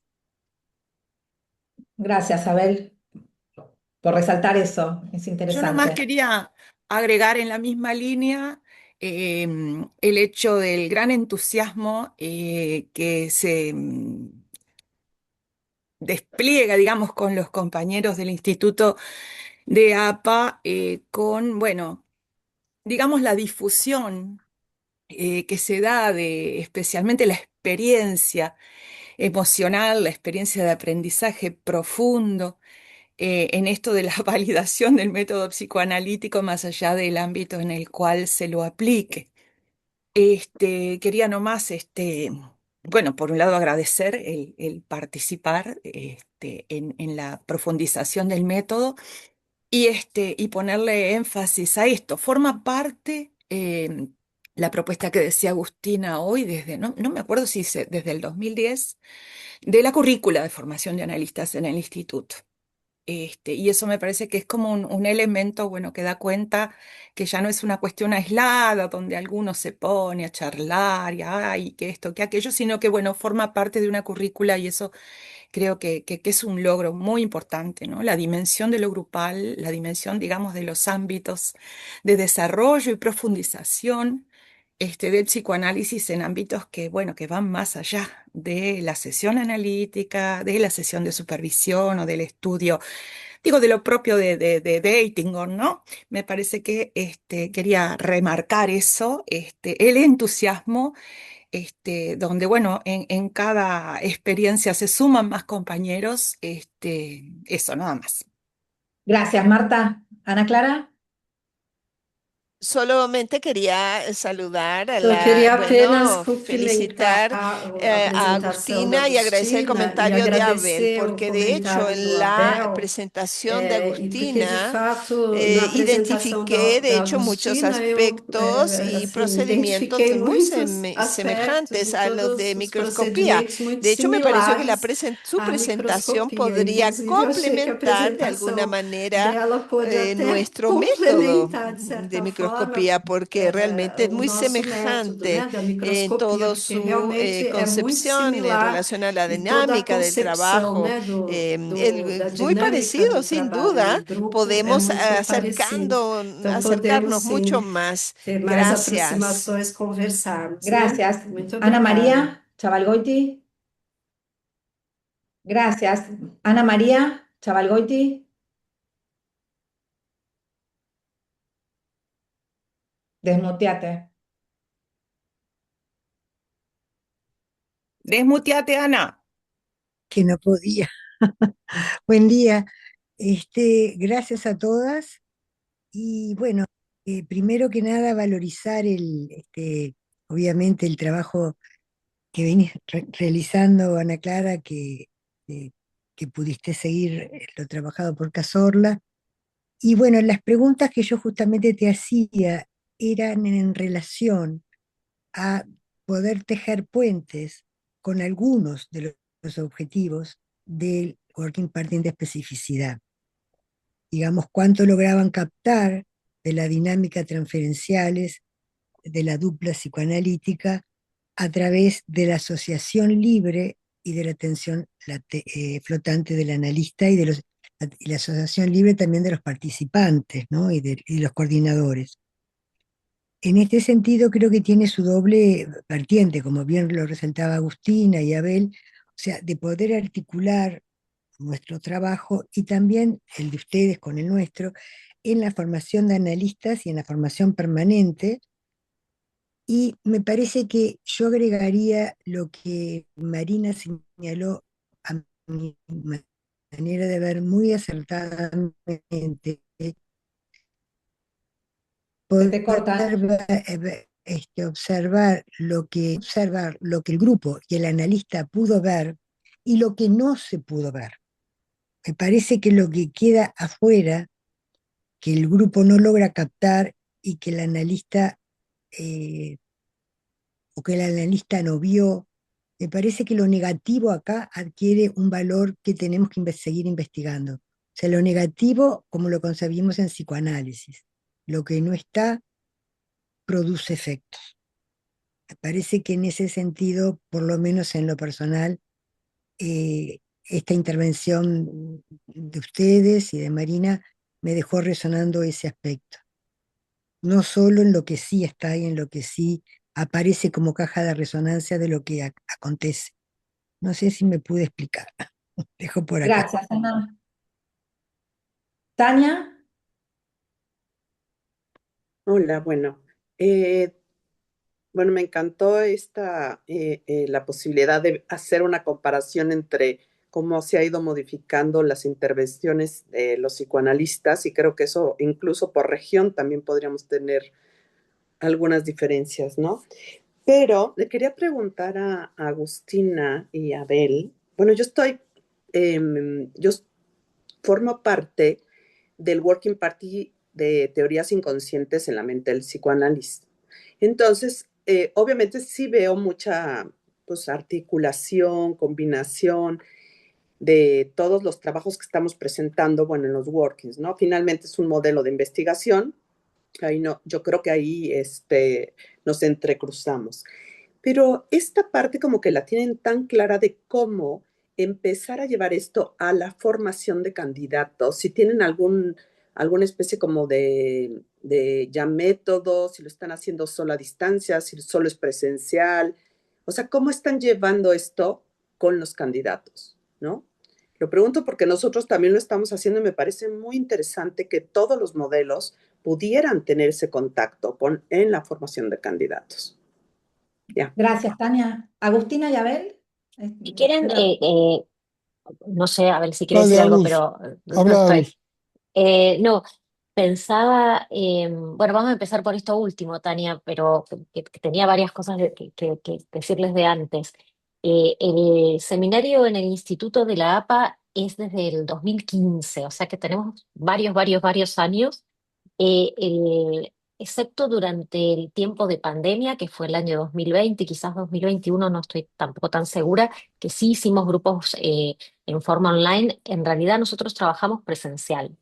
Gracias, Abel, por resaltar eso. Es Yo nomás interesante. quería agregar en la misma línea el hecho del gran entusiasmo que se despliega, digamos, con los compañeros del Instituto de APA, con, bueno, digamos, la difusión que se da de especialmente la experiencia emocional, la experiencia de aprendizaje profundo en esto de la validación del método psicoanalítico más allá del ámbito en el cual se lo aplique. Quería nomás, bueno, por un lado agradecer el participar en la profundización del método y ponerle énfasis a esto. Forma parte la propuesta que decía Agustina hoy, desde, no me acuerdo si desde el 2010, de la currícula de formación de analistas en el instituto. Y eso me parece que es como un elemento, bueno, que da cuenta que ya no es una cuestión aislada donde alguno se pone a charlar y ay, que esto, que aquello, sino que, bueno, forma parte de una currícula y eso creo que es un logro muy importante, ¿no? La dimensión de lo grupal, la dimensión, digamos, de los ámbitos de desarrollo y profundización del psicoanálisis en ámbitos que, bueno, que van más allá de la sesión analítica, de la sesión de supervisión o del estudio, digo, de lo propio de dating, ¿no? Me parece que quería remarcar eso, el entusiasmo donde, bueno, en cada experiencia se suman más compañeros, eso, nada más. Gracias, Marta. Ana Clara. Solamente quería saludar Eu queria apenas bueno, cumprimentar felicitar a a apresentação da Agustina y agradecer el Agustina e comentario de Abel, agradecer o porque de hecho comentário do en la Abel, presentación de e porque de Agustina fato na apresentação identifiqué de da hecho muchos Agustina eu aspectos y assim procedimientos identifiquei muy muitos aspectos semejantes e a los todos de os microscopía. procedimentos muito De hecho, me pareció que similares su à presentación microscopia. podría Inclusive eu achei que a complementar de alguna apresentação manera dela pôde até nuestro método complementar de de certa forma microscopía, porque realmente es o muy nosso método, semejante né, da en microscopia, toda porque su realmente é muito concepción en similar relación a la e toda a dinámica del concepção, trabajo. né, da Muy dinâmica parecido, do sin trabalho duda. em grupo é Podemos muito parecido. Então podemos acercarnos sim mucho más. ter mais Gracias. aproximações, conversarmos, né? Gracias. Muito Ana obrigada. María Chavalgoiti. Gracias. Ana María Chavalgoiti. Desmuteate. Desmuteate, Ana. Que no podía. Buen día. Gracias a todas. Y bueno, primero que nada valorizar obviamente el trabajo que venís realizando, Ana Clara, eh, que pudiste seguir lo trabajado por Cazorla. Y bueno, las preguntas que yo justamente te hacía eran en relación a poder tejer puentes con algunos de los objetivos del Working Party de especificidad. Digamos, cuánto lograban captar de la dinámica transferenciales de la dupla psicoanalítica a través de la asociación libre y de la atención flotante del analista y y la asociación libre también de los participantes, ¿no? Y los coordinadores. En este sentido, creo que tiene su doble vertiente, como bien lo resaltaba Agustina y Abel, o sea, de poder articular nuestro trabajo y también el de ustedes con el nuestro en la formación de analistas y en la formación permanente. Y me parece que yo agregaría lo que Marina señaló a mi manera de ver muy acertadamente, Te corta. observar lo que el grupo y el analista pudo ver y lo que no se pudo ver. Me parece que lo que queda afuera, que el grupo no logra captar y que el analista o que el analista no vio, me parece que lo negativo acá adquiere un valor que tenemos que seguir investigando. O sea, lo negativo, como lo concebimos en psicoanálisis, lo que no está produce efectos. Me parece que en ese sentido, por lo menos en lo personal, esta intervención de ustedes y de Marina me dejó resonando ese aspecto. No solo en lo que sí está y en lo que sí aparece como caja de resonancia de lo que acontece. No sé si me pude explicar. Dejo por acá. Gracias, Ana. Tania. Hola, bueno. Bueno, me encantó la posibilidad de hacer una comparación entre cómo se ha ido modificando las intervenciones de los psicoanalistas y creo que eso incluso por región también podríamos tener algunas diferencias, ¿no? Pero le quería preguntar a Agustina y a Abel, bueno, yo formo parte del Working Party de teorías inconscientes en la mente del psicoanálisis. Entonces, obviamente sí veo mucha pues, articulación, combinación de todos los trabajos que estamos presentando, bueno, en los workings, ¿no? Finalmente es un modelo de investigación, ahí no, yo creo que ahí nos entrecruzamos. Pero esta parte como que la tienen tan clara de cómo empezar a llevar esto a la formación de candidatos, si tienen alguna especie como de ya método, si lo están haciendo solo a distancia, si solo es presencial, o sea, ¿cómo están llevando esto con los candidatos, no? Lo pregunto porque nosotros también lo estamos haciendo y me parece muy interesante que todos los modelos pudieran tener ese contacto en la formación de candidatos. Ya. Gracias, Tania. Agustina y Abel. Si quieren, no sé, a ver si quiere Dale, decir algo, Agus. pero no Habla, estoy. Agus. No, pensaba, bueno, vamos a empezar por esto último, Tania, pero que tenía varias cosas que decirles de antes. El seminario en el Instituto de la APA es desde el 2015, o sea que tenemos varios años, excepto durante el tiempo de pandemia, que fue el año 2020, quizás 2021, no estoy tampoco tan segura, que sí hicimos grupos en forma online. En realidad nosotros trabajamos presencial.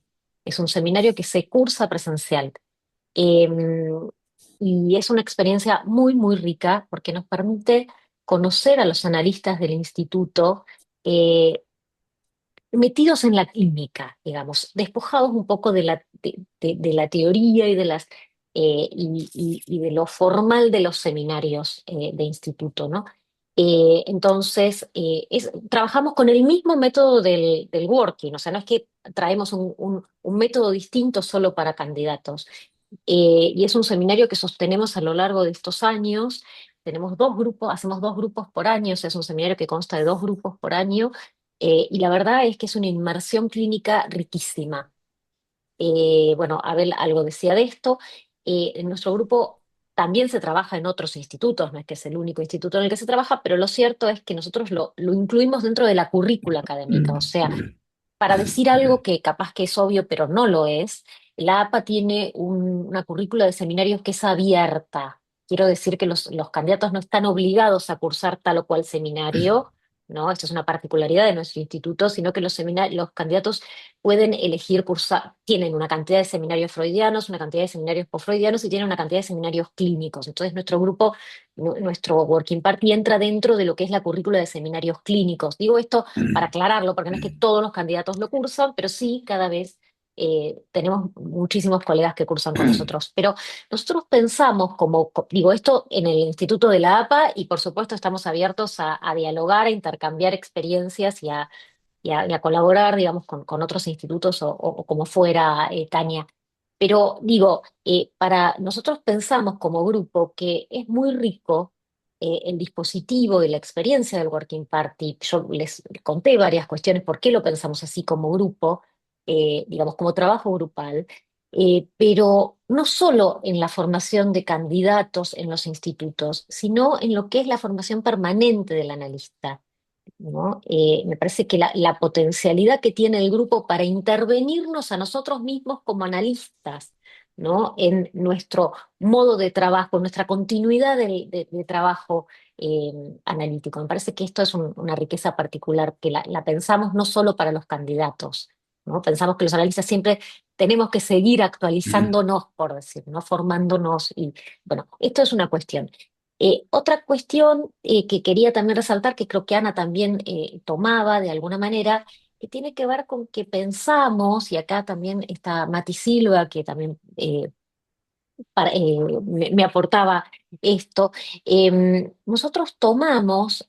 Es un seminario que se cursa presencial. Em, y es una experiencia muy rica porque nos permite conocer a los analistas del instituto metidos en la clínica, digamos, despojados un poco de la teoría y de y de lo formal de los seminarios de instituto, ¿no? Entonces, trabajamos con el mismo método del working, o sea, no es que traemos un método distinto solo para candidatos. Y es un seminario que sostenemos a lo largo de estos años. Tenemos dos grupos, hacemos dos grupos por año, o sea, es un seminario que consta de dos grupos por año, y la verdad es que es una inmersión clínica riquísima. Bueno, Abel algo decía de esto. En nuestro grupo también se trabaja en otros institutos, no es que es el único instituto en el que se trabaja, pero lo cierto es que nosotros lo incluimos dentro de la currícula académica, o sea, para decir algo que capaz que es obvio, pero no lo es, la APA tiene una currícula de seminarios que es abierta. Quiero decir que los candidatos no están obligados a cursar tal o cual seminario, ¿no? Esto es una particularidad de nuestro instituto, sino que los candidatos pueden elegir cursar, tienen una cantidad de seminarios freudianos, una cantidad de seminarios post-freudianos y tienen una cantidad de seminarios clínicos. Entonces nuestro grupo, nuestro Working Party entra dentro de lo que es la currícula de seminarios clínicos. Digo esto para aclararlo, porque no es que todos los candidatos lo cursan, pero sí cada vez tenemos muchísimos colegas que cursan con nosotros. Pero nosotros pensamos, digo esto en el Instituto de la APA, y por supuesto estamos abiertos a dialogar, a intercambiar experiencias y a colaborar, digamos, con otros institutos o como fuera, Tania. Pero digo, para nosotros pensamos como grupo que es muy rico el dispositivo y la experiencia del Working Party. Yo les conté varias cuestiones por qué lo pensamos así como grupo, digamos, como trabajo grupal, pero no solo en la formación de candidatos en los institutos, sino en lo que es la formación permanente del analista, ¿no? Me parece que la potencialidad que tiene el grupo para intervenirnos a nosotros mismos como analistas, ¿no? En nuestro modo de trabajo, nuestra continuidad de trabajo eh, analítico. Me parece que esto es una riqueza particular, que la pensamos no solo para los candidatos, ¿no? Pensamos que los analistas siempre tenemos que seguir actualizándonos, por decir, ¿no? Formándonos. Y bueno, esto es una cuestión. Otra cuestión que quería también resaltar, que creo que Ana también tomaba de alguna manera, que tiene que ver con que pensamos, y acá también está Mati Silva, que también me aportaba esto, nosotros tomamos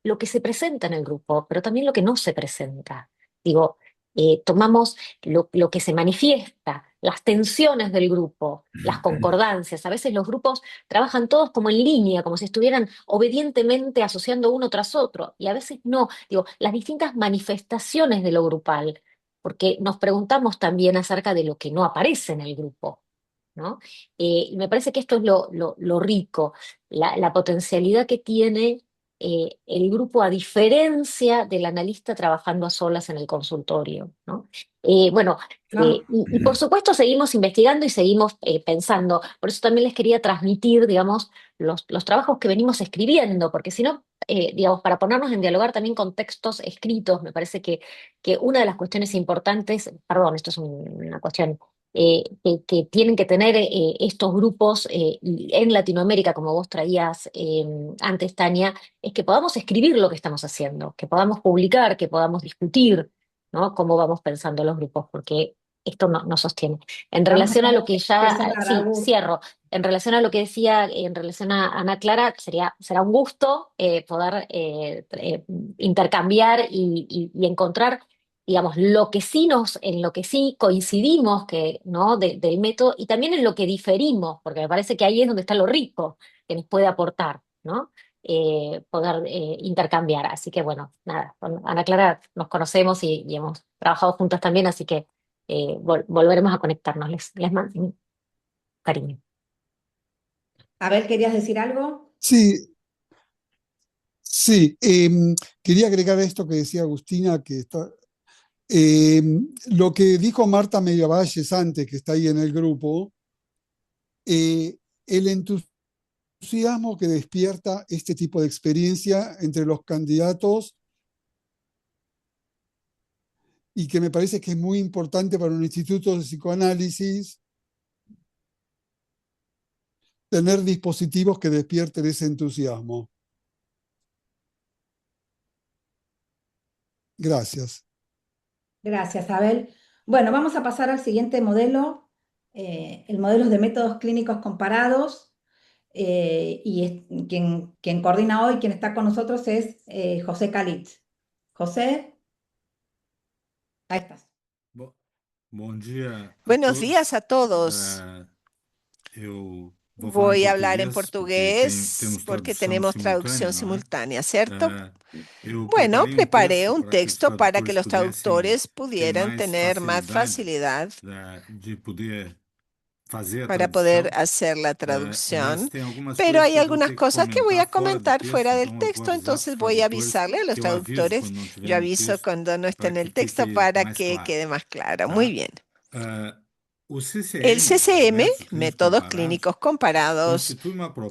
lo que se presenta en el grupo, pero también lo que no se presenta. Digo, tomamos lo que se manifiesta, las tensiones del grupo, las concordancias. A veces los grupos trabajan todos como en línea, como si estuvieran obedientemente asociando uno tras otro, y a veces no. Digo, las distintas manifestaciones de lo grupal, porque nos preguntamos también acerca de lo que no aparece en el grupo. ¿No? Y me parece que esto es lo rico, la potencialidad que tiene el grupo a diferencia del analista trabajando a solas en el consultorio, ¿no? Bueno, Vamos. y por supuesto seguimos investigando y seguimos pensando, por eso también les quería transmitir, digamos, los trabajos que venimos escribiendo, porque si no, digamos, para ponernos en dialogar también con textos escritos, me parece que una de las cuestiones importantes, perdón, esto es una cuestión que tienen que tener estos grupos en Latinoamérica, como vos traías antes, Tania, es que podamos escribir lo que estamos haciendo, que podamos publicar, que podamos discutir, ¿no? Cómo vamos pensando los grupos, porque esto no sostiene. En Vamos a relación a lo tener que que empezar ya, a sí, cierro. En relación a lo que decía, en relación a Ana Clara, será un gusto poder intercambiar y encontrar, digamos, en lo que sí coincidimos que, ¿no? Del método y también en lo que diferimos, porque me parece que ahí es donde está lo rico que nos puede aportar, ¿no? Poder intercambiar. Así que bueno, nada, con Ana Clara nos conocemos y hemos trabajado juntas también, así que volveremos a conectarnos. Les mando un cariño. Abel, ¿querías decir algo? Sí, sí. Quería agregar esto que decía Agustina, que está, lo que dijo Marta Mediavalles antes, que está ahí en el grupo, el entusiasmo que despierta este tipo de experiencia entre los candidatos y que me parece que es muy importante para un instituto de psicoanálisis tener dispositivos que despierten ese entusiasmo. Gracias. Gracias, Abel. Bueno, vamos a pasar al siguiente modelo, el modelo de métodos clínicos comparados, quien coordina hoy, quien está con nosotros es José Calitz. José, ahí estás. Buenos días a todos. Voy a hablar en portugués porque tenemos traducción simultánea, ¿cierto? Bueno, preparé un texto para que los traductores pudieran tener más facilidad para poder hacer la traducción, pero hay algunas cosas que voy a comentar fuera del texto, entonces voy a avisarle a los traductores. Yo aviso cuando no esté en el texto para que quede más claro. Muy bien. El CCM, Métodos Clínicos Comparados,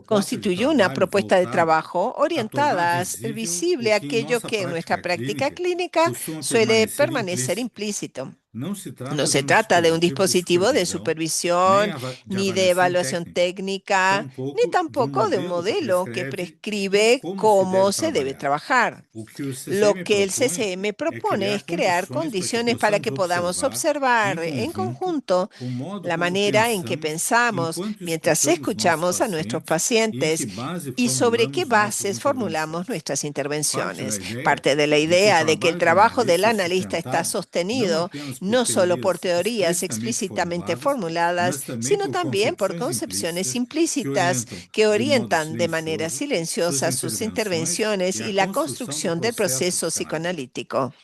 constituye una propuesta de trabajo orientada a hacer visible aquello que en nuestra práctica clínica suele permanecer implícito. No se trata de un dispositivo de supervisión, ni de evaluación técnica, ni tampoco de un modelo que prescribe cómo se debe trabajar. Lo que el CCM propone es crear condiciones para que podamos observar en conjunto la manera en que pensamos mientras escuchamos a nuestros pacientes y sobre qué bases formulamos nuestras intervenciones. Parte de la idea de que el trabajo del analista está sostenido no solo por teorías explícitamente formuladas, sino también por concepciones implícitas que orientan de manera silenciosa sus intervenciones y la construcción del proceso psicoanalítico.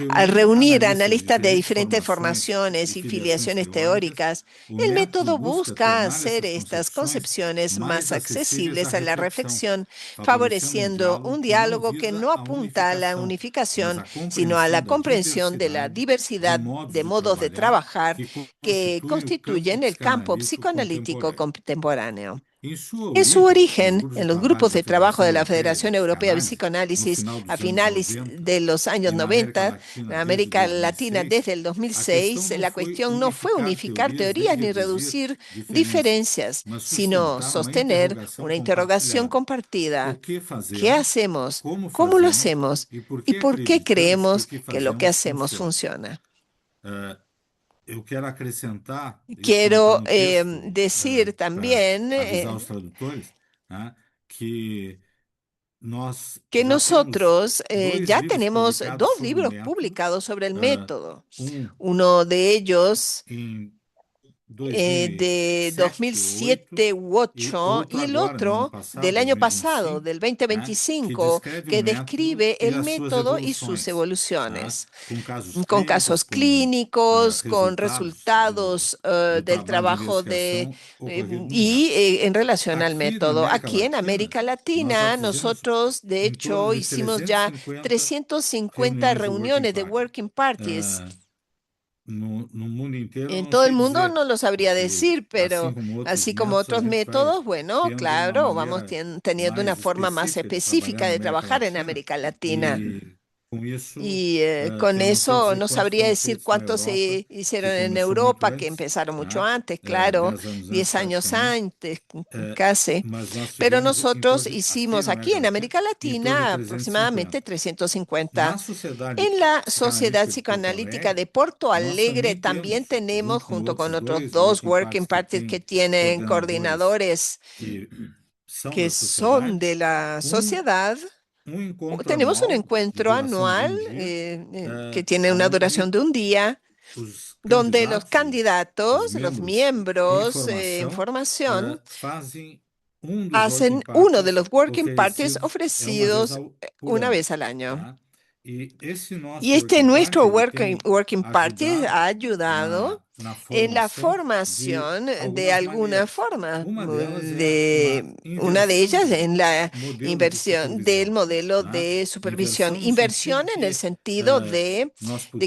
Al reunir analistas de diferentes formaciones y filiaciones teóricas, el método busca hacer estas concepciones más accesibles a la reflexión, favoreciendo un diálogo que no apunta a la unificación, sino a la comprensión de la diversidad de modos de trabajar que constituyen el campo psicoanalítico contemporáneo. En su origen, en los grupos de trabajo de la Federación Europea de Psicoanálisis a finales de los años 90, en América Latina desde el 2006, la cuestión no fue unificar teorías ni reducir diferencias, sino sostener una interrogación compartida. ¿Qué hacemos? ¿Cómo lo hacemos? ¿Y por qué creemos que lo que hacemos funciona? Quiero decir también que nosotros ya tenemos 2 libros publicados sobre el método. Uno de ellos de 2007 u 2008 y el otro del año pasado, del 2025, que describe el método y sus evoluciones, con casos clínicos, con resultados del trabajo en relación al método. Aquí en América Latina, nosotros de hecho hicimos ya 350 reuniones de working parties. En todo el mundo no lo sabría decir, pero así como otros métodos, bueno, claro, vamos teniendo una forma más específica de trabajar en América Latina. Y con eso no sabría decir cuántos se hicieron en Europa, que empezaron mucho antes, claro, 10 años antes, casi. Pero nosotros hicimos aquí en América Latina aproximadamente 350. En la Sociedad Psicoanalítica de Porto Alegre también tenemos, junto con otros 2 working parties que tienen coordinadores que son de la sociedad, tenemos un encuentro anual que tiene una duración de un día, donde los candidatos, los miembros en formación, hacen uno de los working parties ofrecidos una vez al año. Y nuestro working party ha ayudado en la formación de alguna forma, una de ellas en la inversión del modelo de supervisión. Inversión en el sentido de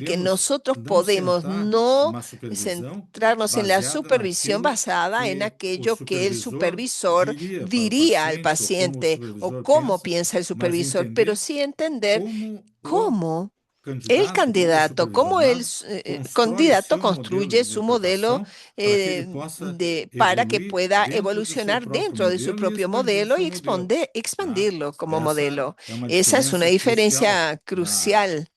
que nosotros podemos no centrarnos en la supervisión basada en aquello que el supervisor diría al paciente o cómo piensa el supervisor, pero sí entender cómo el candidato construye su modelo para que pueda evolucionar dentro de su propio modelo y expandirlo como modelo. Esa es una diferencia crucial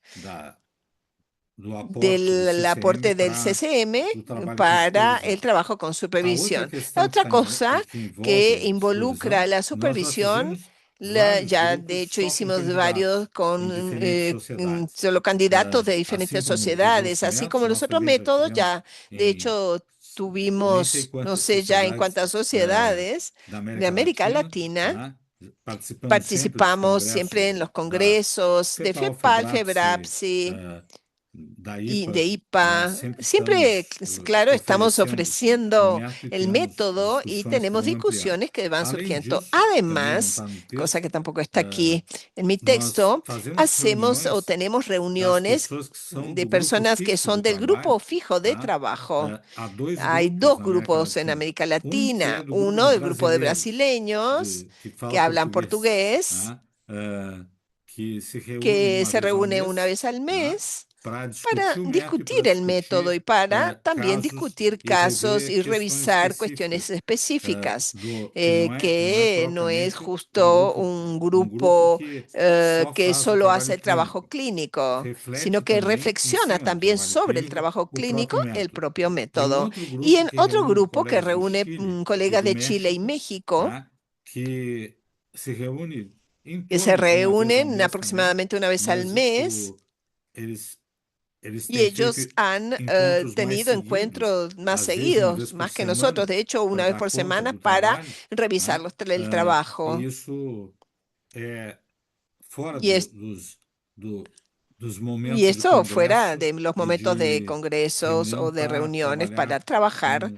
del aporte del CCM para el trabajo con supervisión. La otra cosa que involucra la supervisión, ya de hecho hicimos varios con solo candidatos de diferentes sociedades, así como los otros métodos, ya de hecho tuvimos, no sé ya en cuántas sociedades de América Latina. Participamos siempre en los congresos de FEPAL, FEBRAPSI y de IPA. Siempre, claro, estamos ofreciendo el método y tenemos discusiones que van surgiendo. Además, cosa que tampoco está aquí en mi texto, hacemos o tenemos reuniones de personas que son del grupo fijo de trabajo. Hay 2 grupos en América Latina. Uno, el grupo de brasileños que hablan portugués, que se reúne una vez al mes para discutir el método y para también discutir casos y revisar cuestiones específicas, que no es justo un grupo que solo hace el trabajo clínico, sino que reflexiona también sobre el trabajo clínico, el propio método. Y en otro grupo que reúne colegas de Chile y México, que se reúnen aproximadamente una vez al mes, y ellos han tenido encuentros más seguidos, más que nosotros, de hecho, una vez por semana para revisar el trabajo. Y Y eso fuera de los momentos de congresos o de reuniones para trabajar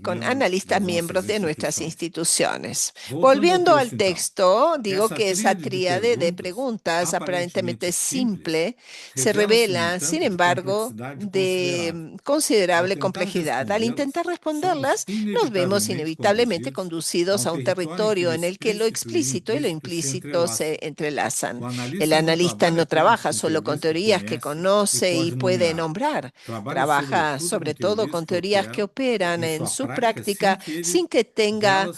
con analistas miembros de nuestras instituciones. Volviendo al texto, digo que esa tríade de preguntas aparentemente simple se revela, sin embargo, de considerable complejidad. Al intentar responderlas, nos vemos inevitablemente conducidos a un territorio en el que lo explícito y lo implícito se entrelazan. El analista no trabaja solo con teorías que conoce y puede nombrar, trabaja sobre todo con teorías que operan en su práctica sin que tenga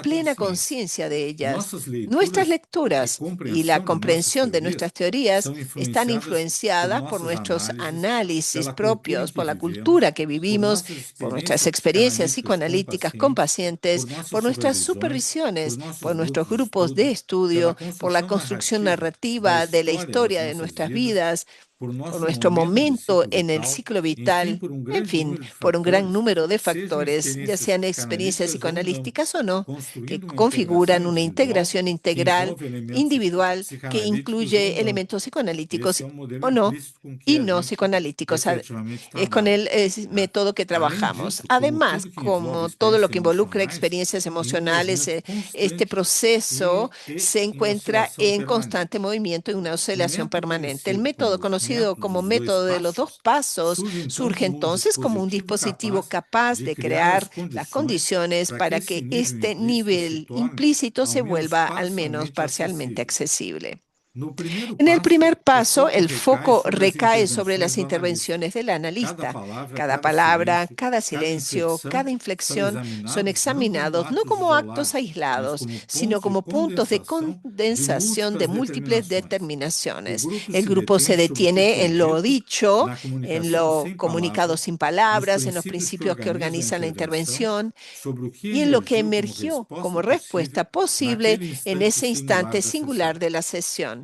plena conciencia de ellas. Nuestras lecturas y la comprensión de nuestras teorías están influenciadas por nuestros análisis propios, por la cultura que vivimos, por nuestras experiencias psicoanalíticas con pacientes, por nuestras supervisiones, por nuestros grupos de estudio, por la construcción narrativa de la historia de nuestras vidas, por nuestro momento en el ciclo vital, en fin, por un gran número de factores, ya sean experiencias psicoanalíticas o no, que configuran una integración integral, individual, que incluye elementos psicoanalíticos o no, y no psicoanalíticos. Es con el método que trabajamos. Además, como todo lo que involucra experiencias emocionales, este proceso se encuentra en constante movimiento y una oscilación permanente. El método conocido como método de los 2 pasos surge entonces como un dispositivo capaz de crear las condiciones para que este nivel implícito se vuelva al menos parcialmente accesible. En el primer paso, el foco recae sobre las intervenciones del analista. Cada palabra, cada silencio, cada inflexión son examinados no como actos aislados, sino como puntos de condensación de múltiples determinaciones. El grupo se detiene en lo dicho, en lo comunicado sin palabras, en los principios que organizan la intervención y en lo que emergió como respuesta posible en ese instante singular de la sesión.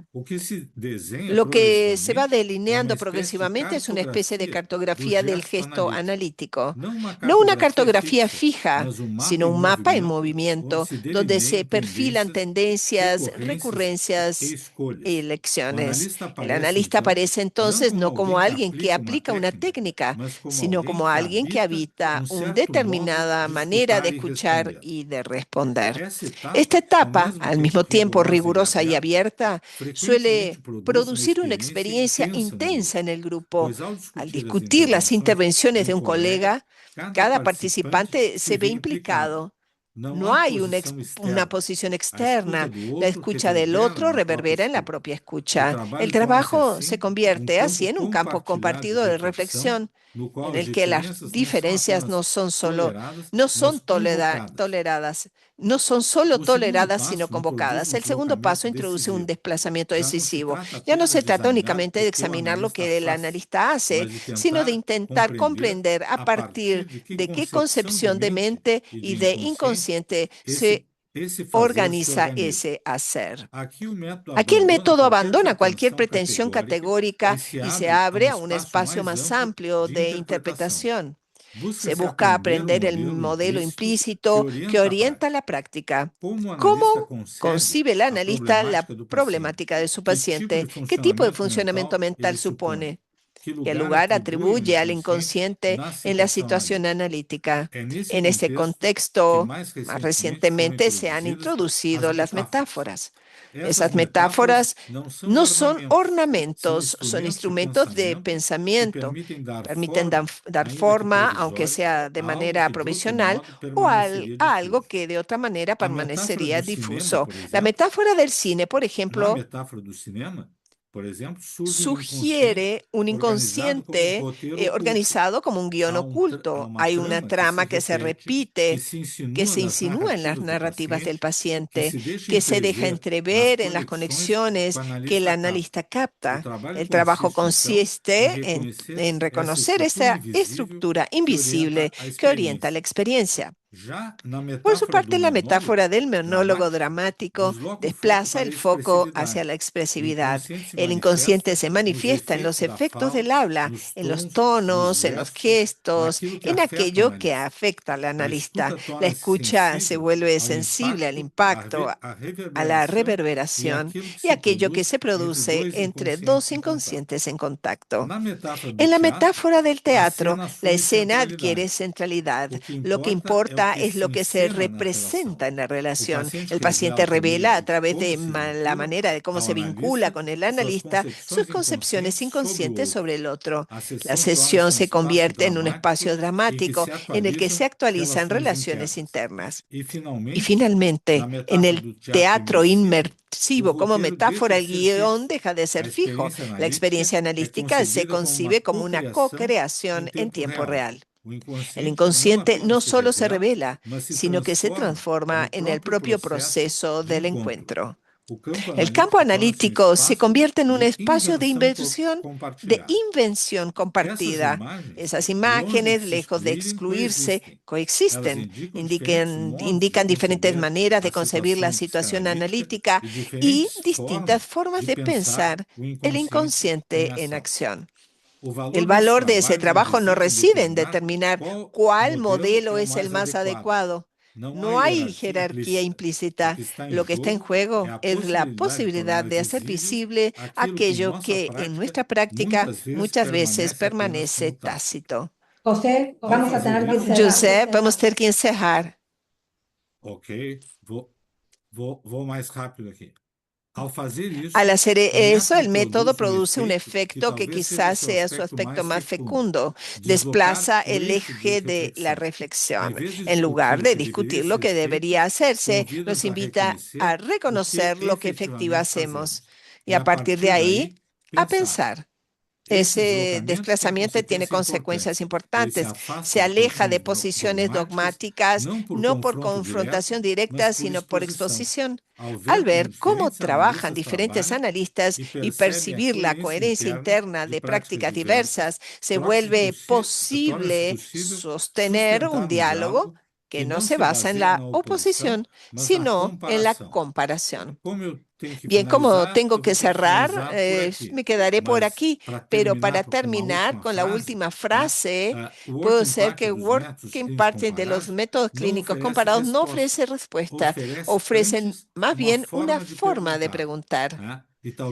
Lo que se va delineando progresivamente es una especie de cartografía del gesto analítico. No una cartografía fija, sino un mapa en movimiento donde se perfilan tendencias, recurrencias y lecciones. El analista aparece entonces no como alguien que aplica una técnica, sino como alguien que habita una determinada manera de escuchar y de responder. Esta etapa, al mismo tiempo rigurosa y abierta, suele producir una experiencia intensa en el grupo. Al discutir las intervenciones de un colega, cada participante se ve implicado. No hay una posición externa. La escucha del otro reverbera en la propia escucha. El trabajo se convierte así en un campo compartido de reflexión en el que las diferencias no son solo toleradas, sino convocadas. El segundo paso introduce un desplazamiento decisivo. Ya no se trata únicamente de examinar lo que el analista hace, sino de intentar comprender a partir de qué concepción de mente y de inconsciente se organiza ese hacer. Aquí el método abandona cualquier pretensión categórica y se abre a un espacio más amplio de interpretación. Se busca aprender el modelo implícito que orienta la práctica. ¿Cómo concibe el analista la problemática de su paciente? ¿Qué tipo de funcionamiento mental supone? ¿Qué lugar atribuye al inconsciente en la situación analítica? En este contexto, más recientemente se han introducido las metáforas. Esas metáforas no son ornamentos, son instrumentos de pensamiento. Permiten dar forma, aunque sea de manera provisional, a algo que de otra manera permanecería difuso. La metáfora del cine, por ejemplo, sugiere un inconsciente organizado como un guión oculto. Hay una trama que se repite, que se insinúa en las narrativas del paciente, que se deja entrever en las conexiones que el analista capta. El trabajo consiste en reconocer esa estructura invisible que orienta la experiencia. Por su parte, la metáfora del monólogo dramático desplaza el foco hacia la expresividad. El inconsciente se manifiesta en los efectos del habla, en los tonos, en los gestos, en aquello que afecta al analista. La escucha se vuelve sensible al impacto, a la reverberación y aquello que se produce entre dos inconscientes en contacto. En la metáfora del teatro, la escena adquiere centralidad. Lo que importa es lo que se representa en la relación. El paciente revela a través de la manera de cómo se vincula con el analista sus concepciones inconscientes sobre el otro. La sesión se convierte en un espacio dramático en el que se actualizan relaciones internas. Y finalmente, en el teatro inmersivo como metáfora, el guión deja de ser fijo. La experiencia analítica se concibe como una co-creación en tiempo real. El inconsciente no solo se revela, sino que se transforma en el propio proceso del encuentro. El campo analítico se convierte en un espacio de invención compartida. Esas imágenes, lejos de excluirse, coexisten, indican diferentes maneras de concebir la situación analítica y distintas formas de pensar el inconsciente en acción. El valor de ese trabajo no reside en determinar cuál modelo es el más adecuado. No hay jerarquía implícita. Lo que está en juego es la posibilidad de hacer visible aquello que en nuestra práctica muchas veces permanece tácito. José, vamos a tener que cerrar. José, vamos a tener que encerrar. Vou mais rápido aqui. Al hacer eso, el método produce un efecto que quizás sea su aspecto más fecundo. Desplaza el eje de la reflexión. En lugar de discutir lo que debería hacerse, nos invita a reconocer lo que efectivamente hacemos y a partir de ahí a pensar. Ese desplazamiento tiene consecuencias importantes. Se aleja de posiciones dogmáticas, no por confrontación directa, sino por exposición. Al ver cómo trabajan diferentes analistas y percibir la coherencia interna de prácticas diversas, se vuelve posible sostener un diálogo que no se basa en la oposición, sino en la comparación. Bien, como tengo que cerrar, me quedaré por aquí, pero para terminar con la última frase, puedo ser que Working Party de los métodos clínicos comparados no ofrece respuesta, ofrecen más bien una forma de preguntar.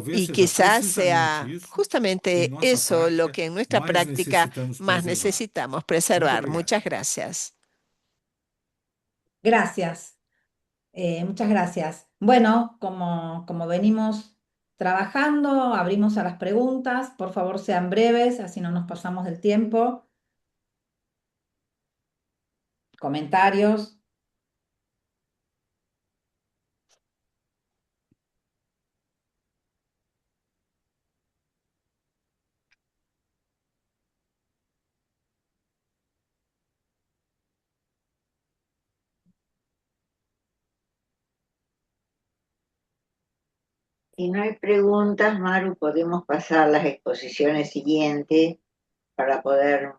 Y quizás sea justamente eso lo que en nuestra práctica más necesitamos preservar. Muchas gracias. Gracias. Muchas gracias. Bueno, como venimos trabajando, abrimos a las preguntas. Por favor, sean breves, así no nos pasamos del tiempo. Comentarios. Si no hay preguntas, Maru, podemos pasar a las exposiciones siguientes para poder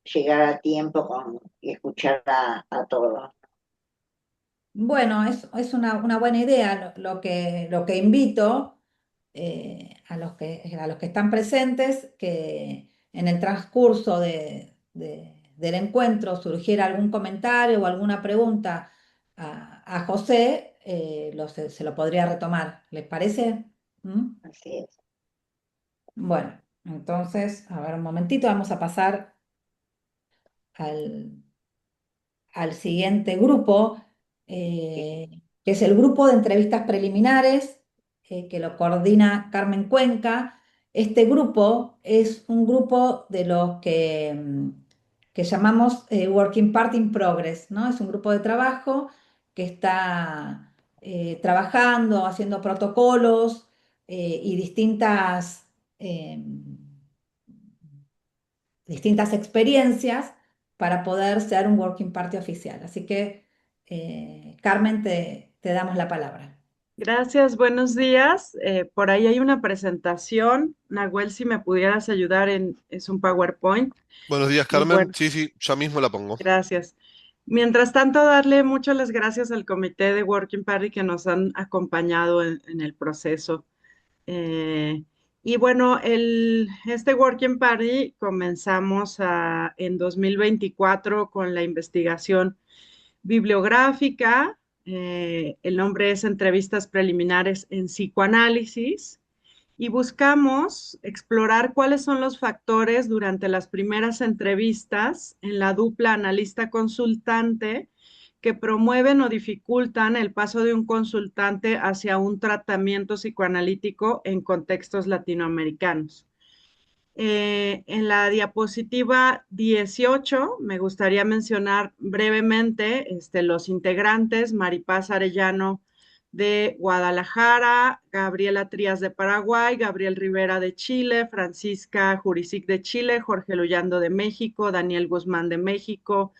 llegar a tiempo y escuchar a todos. Bueno, es una buena idea. Lo que invito a los que están presentes, que en el transcurso del encuentro surgiera algún comentario o alguna pregunta a José, se lo podría retomar. ¿Les parece? ¿Mm? Así es. Bueno, entonces, a ver un momentito, vamos a pasar al siguiente grupo, que es el grupo de entrevistas preliminares, que lo coordina Carmen Cuenca. Este grupo es un grupo de los que llamamos Working Party in Progress, ¿no? Es un grupo de trabajo que está trabajando, haciendo protocolos y distintas experiencias para poder ser un Working Party oficial. Así que, Carmen, te damos la palabra. Gracias, buenos días. Por ahí hay una presentación. Nahuel, si me pudieras ayudar, es un PowerPoint. Buenos días, Carmen. Sí, ya mismo la pongo. Gracias. Mientras tanto, darle muchas las gracias al comité de Working Party que nos han acompañado en el proceso. Y bueno, este Working Party comenzamos en 2024 con la investigación bibliográfica. El nombre es Entrevistas Preliminares en Psicoanálisis. Y buscamos explorar cuáles son los factores durante las primeras entrevistas en la dupla analista-consultante que promueven o dificultan el paso de un consultante hacia un tratamiento psicoanalítico en contextos latinoamericanos. En la diapositiva 18 me gustaría mencionar brevemente los integrantes: Maripaz Arellano de Guadalajara, Gabriela Trías de Paraguay, Gabriel Rivera de Chile, Francisca Jurisic de Chile, Jorge Luyando de México, Daniel Guzmán de México,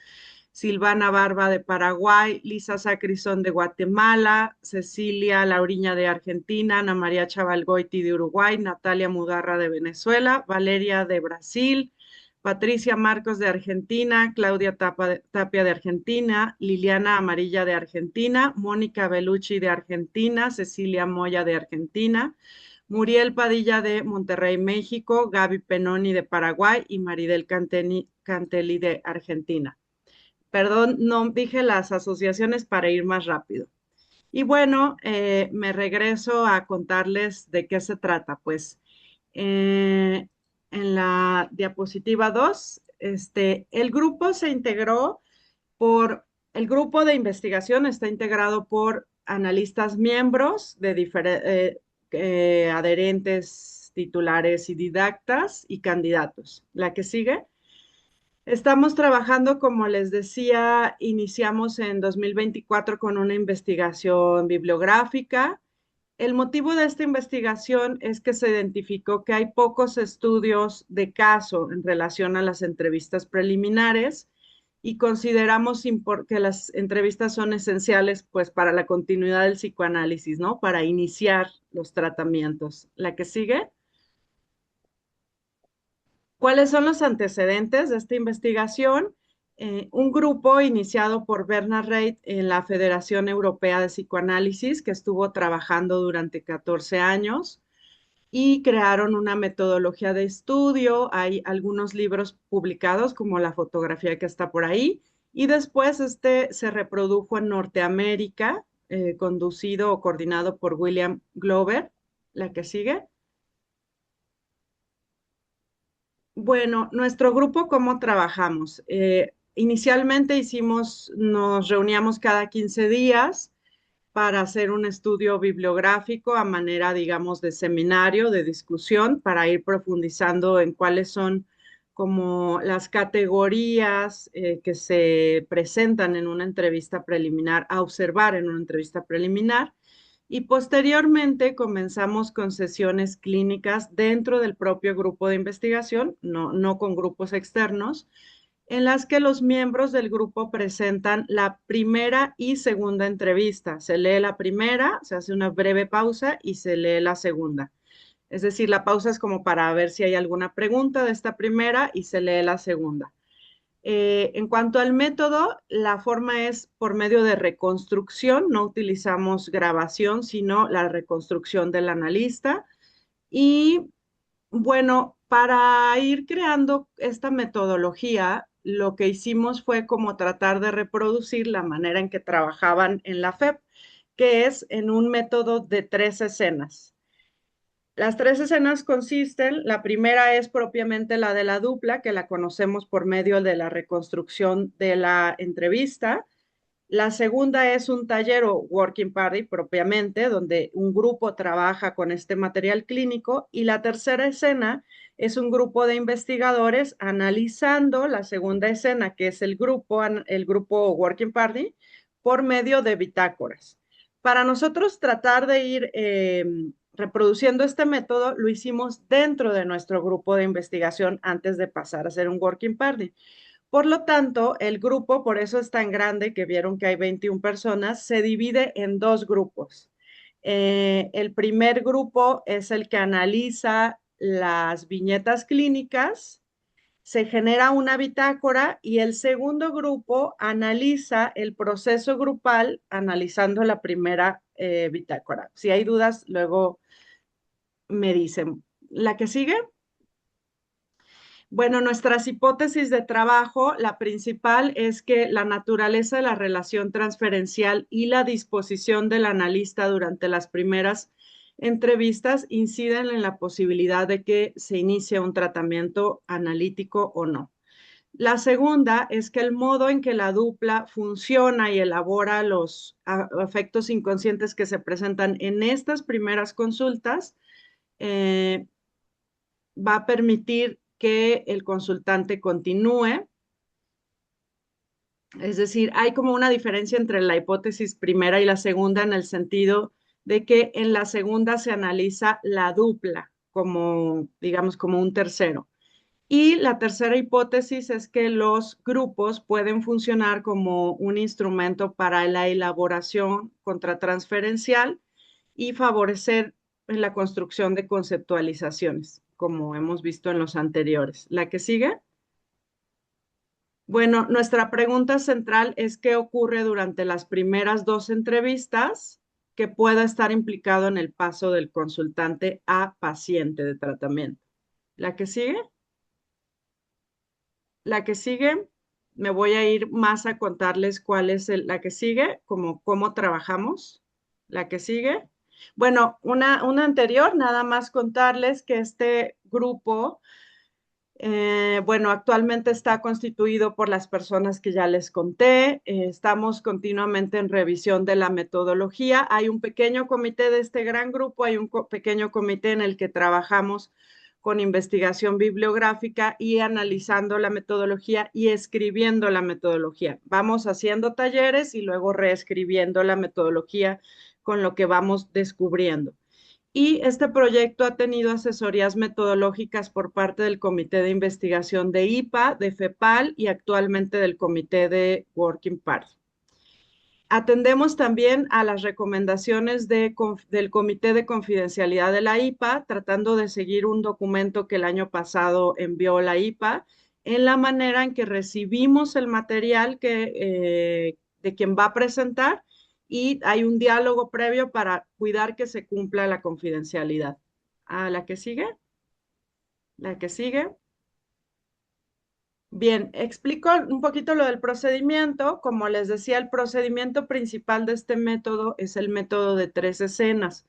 Silvana Barba de Paraguay, Lisa Sacrisón de Guatemala, Cecilia Lauriña de Argentina, Ana María Chavalgoiti de Uruguay, Natalia Mudarra de Venezuela, Valeria de Brasil, Patricia Marcos de Argentina, Claudia Tapia de Argentina, Liliana Amarilla de Argentina, Mónica Bellucci de Argentina, Cecilia Moya de Argentina, Muriel Padilla de Monterrey, México, Gaby Penoni de Paraguay y Maridel Cantelli de Argentina. Perdón, no dije las asociaciones para ir más rápido. Y bueno, me regreso a contarles de qué se trata. Pues en la diapositiva 2, el grupo se integró el grupo de investigación está integrado por analistas miembros de adherentes, titulares y didactas y candidatos. La que sigue. Estamos trabajando, como les decía, iniciamos en 2024 con una investigación bibliográfica. El motivo de esta investigación es que se identificó que hay pocos estudios de caso en relación a las entrevistas preliminares y consideramos que las entrevistas son esenciales pues para la continuidad del psicoanálisis, ¿no? Para iniciar los tratamientos. La que sigue. ¿Cuáles son los antecedentes de esta investigación? Un grupo iniciado por Bernard Reid en la Federación Europea de Psicoanálisis, que estuvo trabajando durante 14 años y crearon una metodología de estudio. Hay algunos libros publicados, como La fotografía que está por ahí, y después se reprodujo en Norteamérica, conducido o coordinado por William Glover. La que sigue. Bueno, nuestro grupo, ¿cómo trabajamos? Inicialmente nos reuníamos cada 15 días para hacer un estudio bibliográfico a manera, digamos, de seminario, de discusión, para ir profundizando en cuáles son como las categorías que se presentan en una entrevista preliminar, a observar en una entrevista preliminar. Y posteriormente comenzamos con sesiones clínicas dentro del propio grupo de investigación, no con grupos externos, en las que los miembros del grupo presentan la primera y segunda entrevista. Se lee la primera, se hace una breve pausa y se lee la segunda. Es decir, la pausa es como para ver si hay alguna pregunta de esta primera y se lee la segunda. En cuanto al método, la forma es por medio de reconstrucción, no utilizamos grabación, sino la reconstrucción del analista. Y bueno, para ir creando esta metodología, lo que hicimos fue como tratar de reproducir la manera en que trabajaban en la FEP, que es en un método de 3 escenas. Las 3 escenas consisten, la primera es propiamente la de la dupla, que la conocemos por medio de la reconstrucción de la entrevista. La segunda es un taller o working party propiamente, donde un grupo trabaja con este material clínico. Y la tercera escena es un grupo de investigadores analizando la segunda escena, que es el grupo working party, por medio de bitácoras. Para nosotros tratar de ir reproduciendo este método, lo hicimos dentro de nuestro grupo de investigación antes de pasar a hacer un working party. Por lo tanto, el grupo, por eso es tan grande que vieron que hay 21 personas, se divide en 2 grupos. El primer grupo es el que analiza las viñetas clínicas se genera una bitácora y el segundo grupo analiza el proceso grupal analizando la primera bitácora. Si hay dudas, luego me dicen. ¿La que sigue? Bueno, nuestras hipótesis de trabajo, la principal es que la naturaleza de la relación transferencial y la disposición del analista durante las primeras entrevistas inciden en la posibilidad de que se inicie un tratamiento analítico o no. La segunda es que el modo en que la dupla funciona y elabora los efectos inconscientes que se presentan en estas primeras consultas va a permitir que el consultante continúe. Es decir, hay como una diferencia entre la hipótesis primera y la segunda en el sentido de que en la segunda se analiza la dupla como, digamos, como un tercero. Y la tercera hipótesis es que los grupos pueden funcionar como un instrumento para la elaboración contratransferencial y favorecer la construcción de conceptualizaciones, como hemos visto en los anteriores. ¿La que sigue? Bueno, nuestra pregunta central es qué ocurre durante las primeras 2 entrevistas que pueda estar implicado en el paso del consultante a paciente de tratamiento. ¿La que sigue? La que sigue, me voy a ir más a contarles cuál es la que sigue, como cómo trabajamos. La que sigue. Bueno, una anterior, nada más contarles que este grupo, bueno, actualmente está constituido por las personas que ya les conté. Estamos continuamente en revisión de la metodología. Hay un pequeño comité de este gran grupo, hay un pequeño comité en el que trabajamos con investigación bibliográfica y analizando la metodología y escribiendo la metodología. Vamos haciendo talleres y luego reescribiendo la metodología con lo que vamos descubriendo. Y este proyecto ha tenido asesorías metodológicas por parte del Comité de Investigación de IPA, de FEPAL y actualmente del Comité de Working Party. Atendemos también a las recomendaciones del Comité de Confidencialidad de la IPA, tratando de seguir un documento que el año pasado envió la IPA, en la manera en que recibimos el material de quien va a presentar y hay un diálogo previo para cuidar que se cumpla la confidencialidad. ¿La que sigue? La que sigue. Bien, explico un poquito lo del procedimiento. Como les decía, el procedimiento principal de este método es el método de 3 escenas,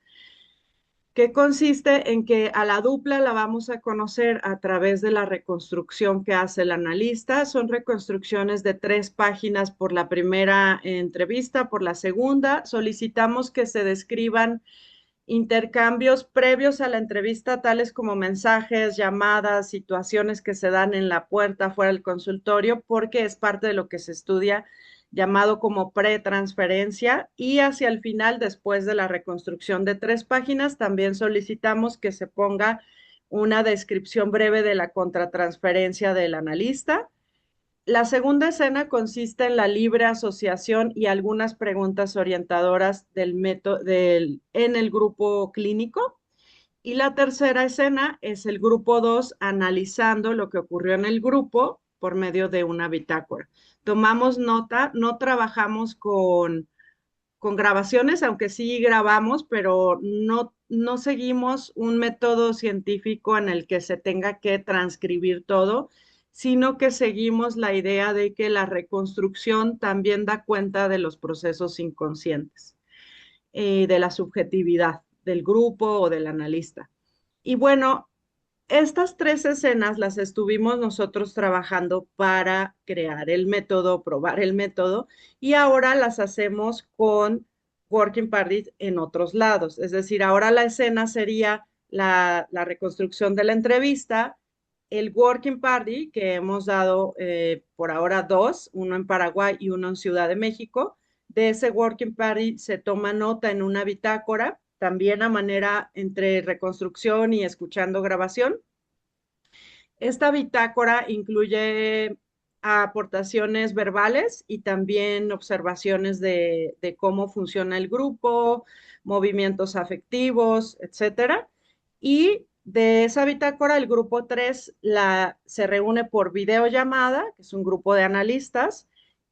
que consiste en que a la dupla la vamos a conocer a través de la reconstrucción que hace el analista. Son reconstrucciones de 3 páginas por la primera entrevista, por la segunda. Solicitamos que se describan intercambios previos a la entrevista, tales como mensajes, llamadas, situaciones que se dan en la puerta fuera del consultorio, porque es parte de lo que se estudia llamado como pretransferencia. Y hacia el final, después de la reconstrucción de 3 páginas, también solicitamos que se ponga una descripción breve de la contratransferencia del analista. La segunda escena consiste en la libre asociación y algunas preguntas orientadoras del método en el grupo clínico. Y la tercera escena es el grupo 2 analizando lo que ocurrió en el grupo por medio de una bitácora. Tomamos nota, no trabajamos con grabaciones, aunque sí grabamos, pero no seguimos un método científico en el que se tenga que transcribir todo, sino que seguimos la idea de que la reconstrucción también da cuenta de los procesos inconscientes, de la subjetividad del grupo o del analista. Y bueno, estas 3 escenas las estuvimos nosotros trabajando para crear el método, probar el método, y ahora las hacemos con Working Parties en otros lados. Es decir, ahora la escena sería la reconstrucción de la entrevista, el Working Party, que hemos dado por ahora 2, uno en Paraguay y uno en Ciudad de México. De ese Working Party se toma nota en una bitácora, también a manera entre reconstrucción y escuchando grabación. Esta bitácora incluye aportaciones verbales y también observaciones de cómo funciona el grupo, movimientos afectivos, etcétera. Y De esa bitácora, el grupo 3 se reúne por videollamada, que es un grupo de analistas,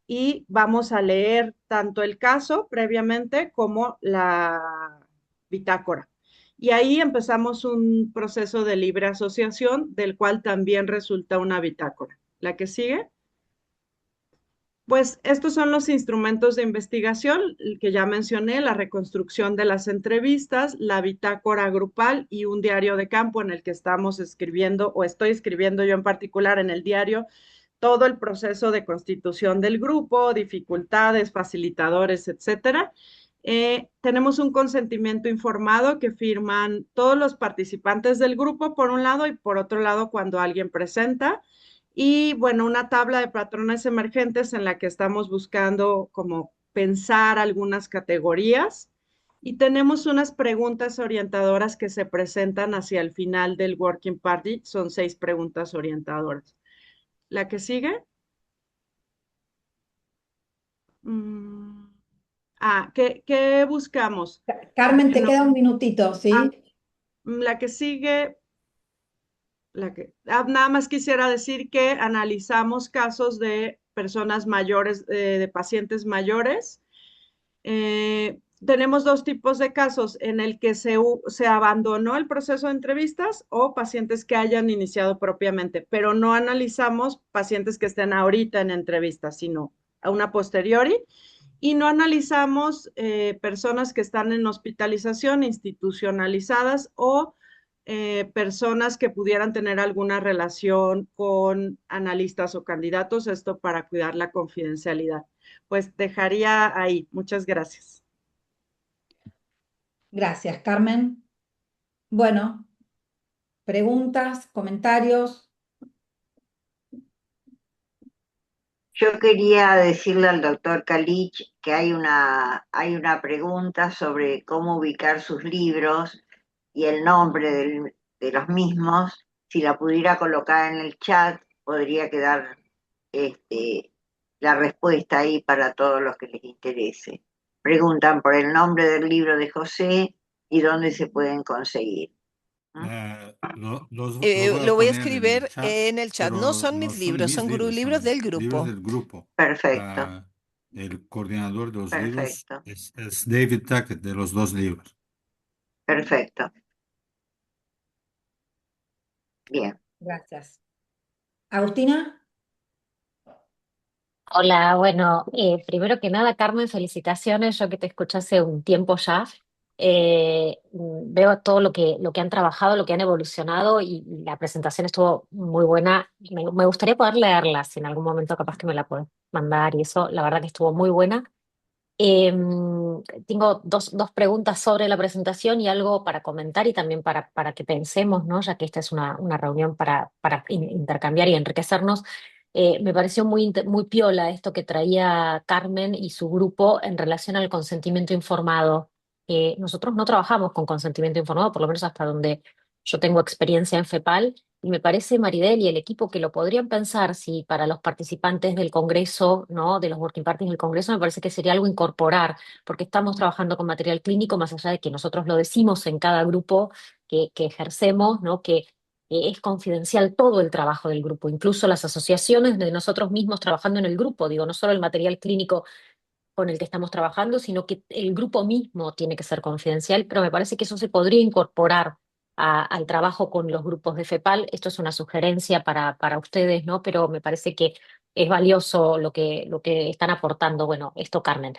y vamos a leer tanto el caso previamente como la bitácora. Y ahí empezamos un proceso de libre asociación, del cual también resulta una bitácora. ¿La que sigue? Pues estos son los instrumentos de investigación que ya mencioné: la reconstrucción de las entrevistas, la bitácora grupal y un diario de campo en el que estamos escribiendo, o estoy escribiendo yo en particular en el diario, todo el proceso de constitución del grupo, dificultades, facilitadores, etcétera. Tenemos un consentimiento informado que firman todos los participantes del grupo, por un lado, y por otro lado, cuando alguien presenta. Y bueno, una tabla de patrones emergentes en la que estamos buscando como pensar algunas categorías. Y tenemos unas preguntas orientadoras que se presentan hacia el final del Working Party. Son 6 preguntas orientadoras. ¿La que sigue? ¿Qué buscamos? Carmen, te Bueno, queda un minutito, ¿sí? la que sigue, nada más quisiera decir que analizamos casos de personas mayores, de pacientes mayores. Tenemos 2 tipos de casos: en el que se abandonó el proceso de entrevistas, o pacientes que hayan iniciado propiamente, pero no analizamos pacientes que estén ahorita en entrevistas, sino a una posteriori. Y no analizamos personas que están en hospitalización, institucionalizadas, o personas que pudieran tener alguna relación con analistas o candidatos, esto para cuidar la confidencialidad. Pues dejaría ahí. Muchas gracias. Gracias, Carmen. Bueno, preguntas, comentarios. Yo quería decirle al doctor Kalich que hay una pregunta sobre cómo ubicar sus libros y el nombre de los mismos. Si la pudiera colocar en el chat, podría quedar la respuesta ahí para todos los que les interese. Preguntan por el nombre del libro de José y dónde se pueden conseguir. Lo voy a escribir en el chat. No son mis libros, son libros del grupo. Perfecto. El coordinador de los libros Perfecto. es David Tackett, de los 2 libros. Perfecto. Bien. Gracias. Agustina. Hola, bueno, primero que nada, Carmen, felicitaciones. Yo que te escuché hace un tiempo ya, veo todo lo que han trabajado, lo que han evolucionado, y la presentación estuvo muy buena. Me gustaría poder leerla, si en algún momento capaz que me la puedes mandar y eso, la verdad que estuvo muy buena. Tengo dos preguntas sobre la presentación y algo para comentar y también para que pensemos, ¿no? Ya que esta es una reunión para intercambiar y enriquecernos. Me pareció muy piola esto que traía Carmen y su grupo en relación al consentimiento informado. Nosotros no trabajamos con consentimiento informado, por lo menos hasta donde yo tengo experiencia en FEPAL, y me parece, Maridel y el equipo, que lo podrían pensar si para los participantes del Congreso, ¿no? De los working parties del Congreso, me parece que sería algo incorporar, porque estamos trabajando con material clínico, más allá de que nosotros lo decimos en cada grupo que ejercemos, ¿no? Que es confidencial todo el trabajo del grupo, incluso las asociaciones de nosotros mismos trabajando en el grupo, digo, no solo el material clínico con el que estamos trabajando, sino que el grupo mismo tiene que ser confidencial, pero me parece que eso se podría incorporar al trabajo con los grupos de FEPAL. Esto es una sugerencia para ustedes, ¿no? Pero me parece que es valioso lo que están aportando. Bueno, esto, Carmen.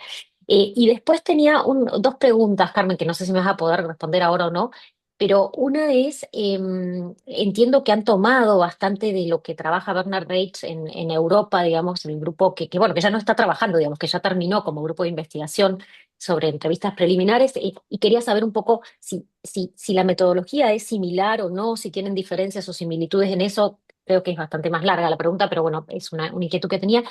Y después tenía 2 preguntas, Carmen, que no sé si me vas a poder responder ahora o no. Pero una es, entiendo que han tomado bastante de lo que trabaja Bernard Reich en Europa, digamos, el grupo bueno, que ya no está trabajando, digamos, que ya terminó como grupo de investigación sobre entrevistas preliminares, y quería saber un poco si la metodología es similar o no, si tienen diferencias o similitudes en eso. Creo que es bastante más larga la pregunta, pero bueno, es una inquietud que tenía.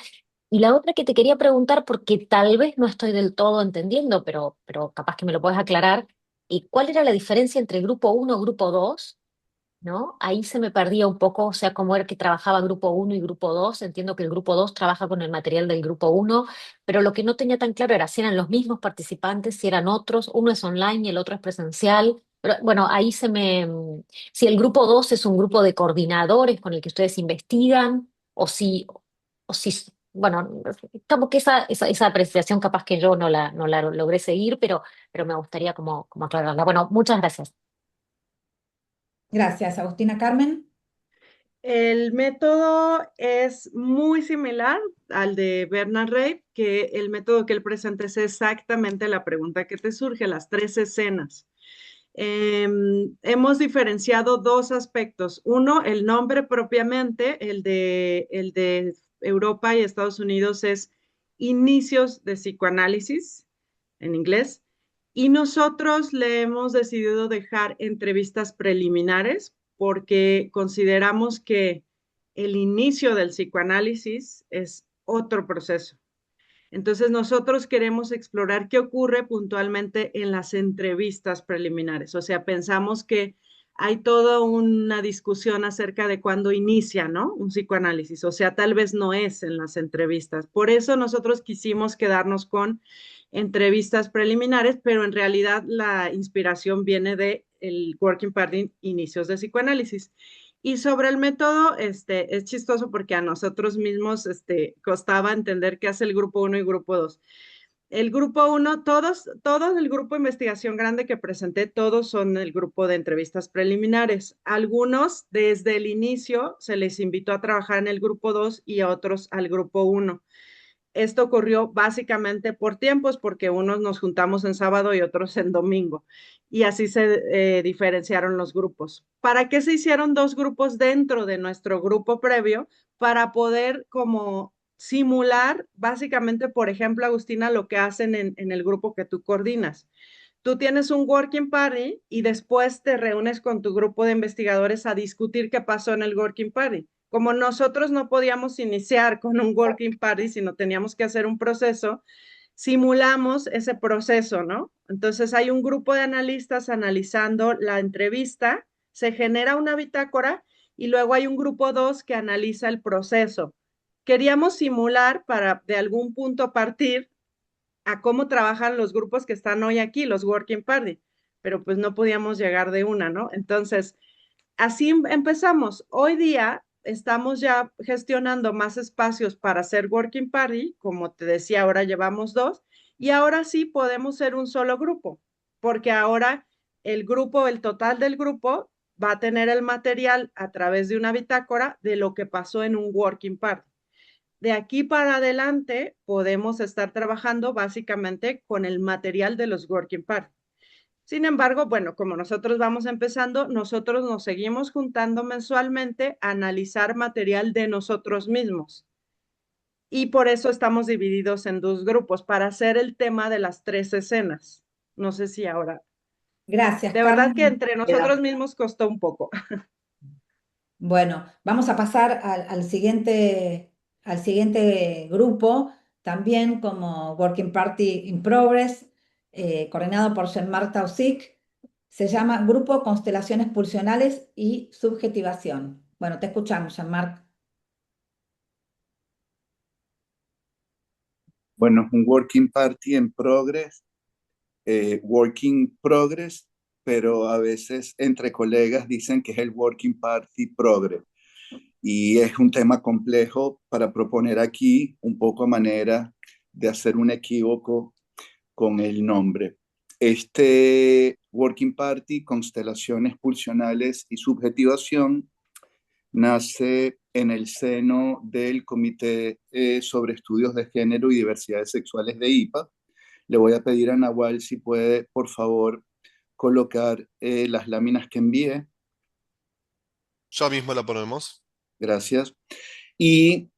Y la otra que te quería preguntar, porque tal vez no estoy del todo entendiendo, pero capaz que me lo puedes aclarar, ¿y cuál era la diferencia entre grupo uno y grupo 2? ¿No? Ahí se me perdía un poco, o sea, cómo era que trabajaba grupo uno y grupo 2. Entiendo que el grupo 2 trabaja con el material del grupo uno, pero lo que no tenía tan claro era si eran los mismos participantes, si eran otros, uno es online y el otro es presencial. Pero bueno, ahí si el grupo 2 es un grupo de coordinadores con el que ustedes investigan, o si, bueno, como que esa apreciación capaz que yo no la logré seguir, pero me gustaría como aclararla. Bueno, muchas gracias. Gracias, Agustina. Carmen. El método es muy similar al de Bernard Raib, que el método que él presenta es exactamente la pregunta que te surge, las 3 escenas. Hemos diferenciado dos aspectos. Uno, el nombre propiamente, el de Europa y Estados Unidos es Inicios de Psicoanálisis, en inglés, y nosotros le hemos decidido dejar entrevistas preliminares porque consideramos que el inicio del psicoanálisis es otro proceso. Entonces, nosotros queremos explorar qué ocurre puntualmente en las entrevistas preliminares. O sea, pensamos que hay toda una discusión acerca de cuándo inicia, ¿no? Un psicoanálisis. O sea, tal vez no es en las entrevistas. Por eso nosotros quisimos quedarnos con entrevistas preliminares, pero en realidad la inspiración viene de el Working Party Inicios de Psicoanálisis. Y sobre el método, es chistoso porque a nosotros mismos costaba entender qué hace el grupo 1 y grupo 2. El grupo 1, todos el grupo de investigación grande que presenté, todos son el grupo de entrevistas preliminares. Algunos desde el inicio se les invitó a trabajar en el grupo 2 y a otros al grupo 1. Esto ocurrió básicamente por tiempos, porque unos nos juntamos en sábado y otros en domingo, y así se diferenciaron los grupos. ¿Para qué se hicieron dos grupos dentro de nuestro grupo previo? Para poder como simular, básicamente, por ejemplo, Agustina, lo que hacen en el grupo que tú coordinas. Tú tienes un working party y después te reúnes con tu grupo de investigadores a discutir qué pasó en el working party. Como nosotros no podíamos iniciar con un working party, sino teníamos que hacer un proceso, simulamos ese proceso, ¿no? Entonces hay un grupo de analistas analizando la entrevista, se genera una bitácora y luego hay un grupo 2 que analiza el proceso. Queríamos simular para de algún punto partir a cómo trabajan los grupos que están hoy aquí, los Working Party, pero pues no podíamos llegar de una, ¿no? Entonces, así empezamos. Hoy día estamos ya gestionando más espacios para hacer Working Party, como te decía, ahora llevamos 2, y ahora sí podemos ser un solo grupo, porque ahora el total del grupo va a tener el material a través de una bitácora de lo que pasó en un Working Party. De aquí para adelante podemos estar trabajando básicamente con el material de los Working Party. Sin embargo, bueno, como nosotros vamos empezando, nosotros nos seguimos juntando mensualmente a analizar material de nosotros mismos. Y por eso estamos divididos en 2 grupos, para hacer el tema de las 3 escenas. No sé si ahora. Gracias, De verdad Carmen. que entre nosotros mismos costó un poco. Bueno, vamos a pasar al siguiente grupo, también como Working Party in Progress, coordinado por Jean-Marc Taussig. Se llama Grupo Constelaciones Pulsionales y Subjetivación. Bueno, te escuchamos, Jean-Marc. Bueno, es un Working Party en Progress, Working Progress, pero a veces entre colegas dicen que es el Working Party Progress. Y es un tema complejo para proponer aquí un poco a manera de hacer un equívoco con el nombre. Este Working Party, Constelaciones Pulsionales y Subjetivación, nace en el seno del Comité sobre Estudios de Género y Diversidades Sexuales de IPA. Le voy a pedir a Nahual si puede, por favor, colocar las láminas que envié. Ya mismo la ponemos. Gracias. Y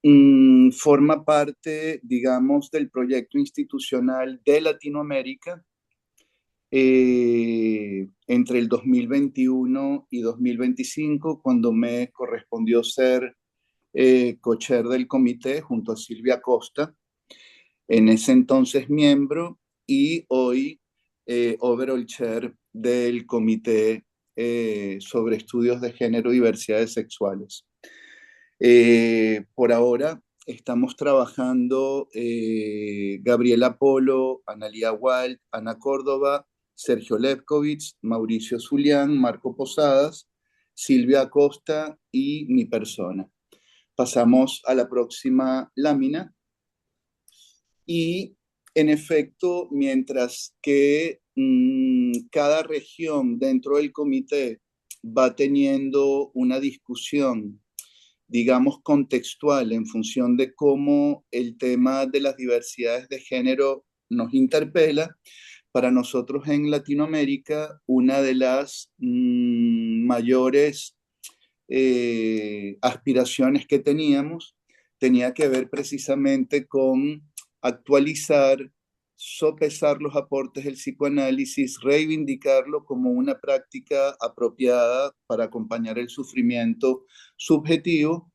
forma parte, digamos, del proyecto institucional de Latinoamérica entre el 2021 y 2025, cuando me correspondió ser co-chair del comité junto a Silvia Costa, en ese entonces miembro, y hoy overall chair del comité sobre estudios de género y diversidades sexuales. Por ahora estamos trabajando Gabriela Polo, Analía Wald, Ana Córdoba, Sergio Lefkowitz, Mauricio Zulián, Marco Posadas, Silvia Acosta y mi persona. Pasamos a la próxima lámina. Y en efecto, mientras que cada región dentro del comité va teniendo una discusión, digamos, contextual en función de cómo el tema de las diversidades de género nos interpela, para nosotros en Latinoamérica una de las mayores aspiraciones que teníamos tenía que ver precisamente con actualizar, sopesar los aportes del psicoanálisis, reivindicarlo como una práctica apropiada para acompañar el sufrimiento subjetivo,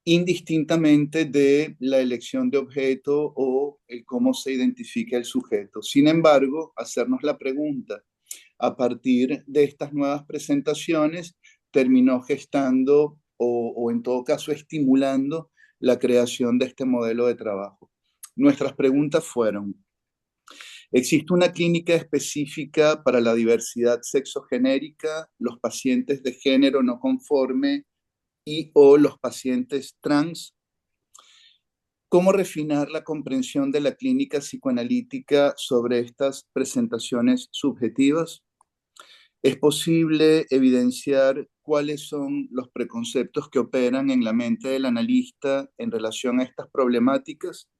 indistintamente de la elección de objeto o el cómo se identifica el sujeto. Sin embargo, hacernos la pregunta a partir de estas nuevas presentaciones terminó gestando o en todo caso estimulando la creación de este modelo de trabajo. Nuestras preguntas fueron: ¿existe una clínica específica para la diversidad sexogenérica, los pacientes de género no conforme y o los pacientes trans? ¿Cómo refinar la comprensión de la clínica psicoanalítica sobre estas presentaciones subjetivas? ¿Es posible evidenciar cuáles son los preconceptos que operan en la mente del analista en relación a estas problemáticas,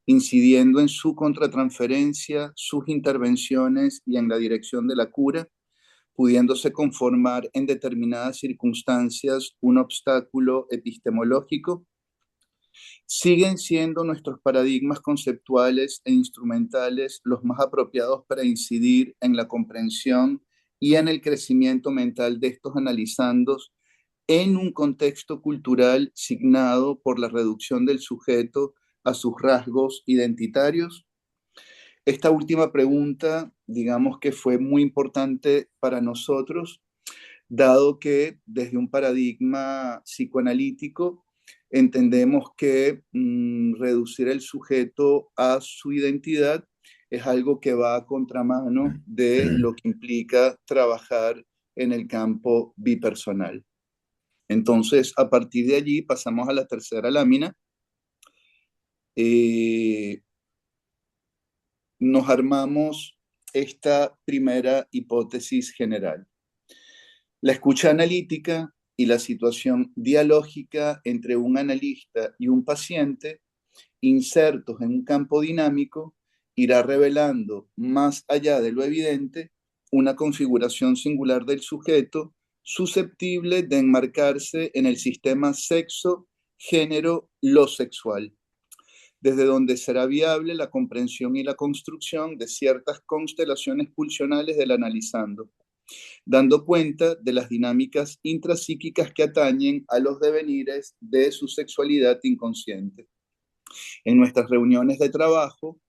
incidiendo en su contratransferencia, sus intervenciones y en la dirección de la cura, pudiéndose conformar en determinadas circunstancias un obstáculo epistemológico? ¿Siguen siendo nuestros paradigmas conceptuales e instrumentales los más apropiados para incidir en la comprensión y en el crecimiento mental de estos analizandos en un contexto cultural signado por la reducción del sujeto a sus rasgos identitarios? Esta última pregunta, digamos que fue muy importante para nosotros, dado que desde un paradigma psicoanalítico entendemos que reducir el sujeto a su identidad es algo que va a contramano de lo que implica trabajar en el campo bipersonal. Entonces, a partir de allí pasamos a la tercera lámina. Nos armamos esta primera hipótesis general. La escucha analítica y la situación dialógica entre un analista y un paciente, insertos en un campo dinámico, irá revelando, más allá de lo evidente, una configuración singular del sujeto susceptible de enmarcarse en el sistema sexo-género-lo sexual, desde donde será viable la comprensión y la construcción de ciertas constelaciones pulsionales del analizando, dando cuenta de las dinámicas intrapsíquicas que atañen a los devenires de su sexualidad inconsciente. En nuestras reuniones de trabajo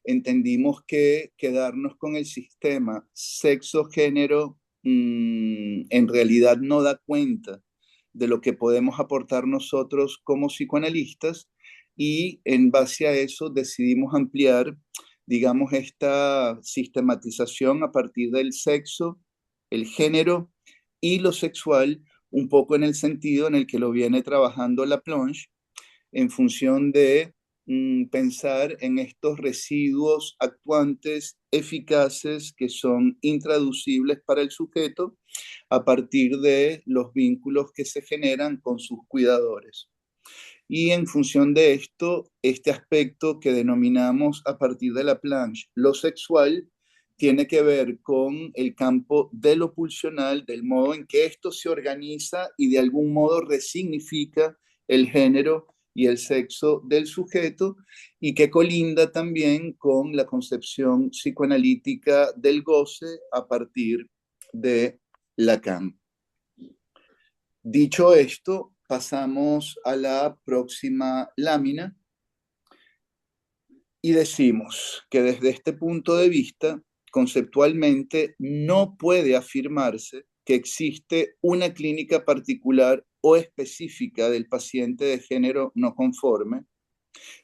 entendimos que quedarnos con el sistema sexo-género en realidad no da cuenta de lo que podemos aportar nosotros como psicoanalistas, y en base a eso decidimos ampliar, digamos, esta sistematización a partir del sexo, el género y lo sexual, un poco en el sentido en el que lo viene trabajando Laplanche, en función de pensar en estos residuos actuantes eficaces que son intraducibles para el sujeto a partir de los vínculos que se generan con sus cuidadores. Y en función de esto, este aspecto que denominamos a partir de Laplanche lo sexual, tiene que ver con el campo de lo pulsional, del modo en que esto se organiza y de algún modo resignifica el género y el sexo del sujeto, y que colinda también con la concepción psicoanalítica del goce a partir de Lacan. Dicho esto, pasamos a la próxima lámina y decimos que desde este punto de vista, conceptualmente, no puede afirmarse que existe una clínica particular o específica del paciente de género no conforme,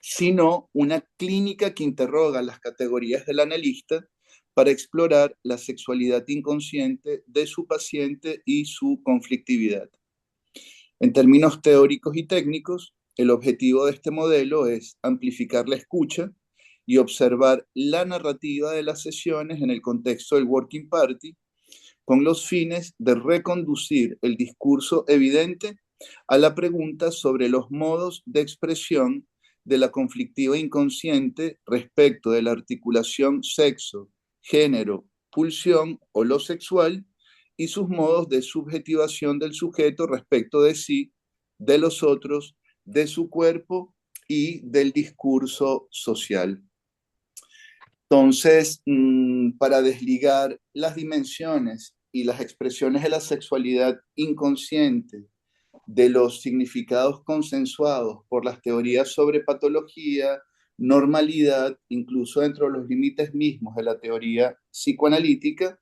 sino una clínica que interroga las categorías del analista para explorar la sexualidad inconsciente de su paciente y su conflictividad. En términos teóricos y técnicos, el objetivo de este modelo es amplificar la escucha y observar la narrativa de las sesiones en el contexto del Working Party, con los fines de reconducir el discurso evidente a la pregunta sobre los modos de expresión de la conflictiva inconsciente respecto de la articulación sexo, género, pulsión o lo sexual y sus modos de subjetivación del sujeto respecto de sí, de los otros, de su cuerpo y del discurso social. Entonces, para desligar las dimensiones y las expresiones de la sexualidad inconsciente de los significados consensuados por las teorías sobre patología, normalidad, incluso dentro de los límites mismos de la teoría psicoanalítica,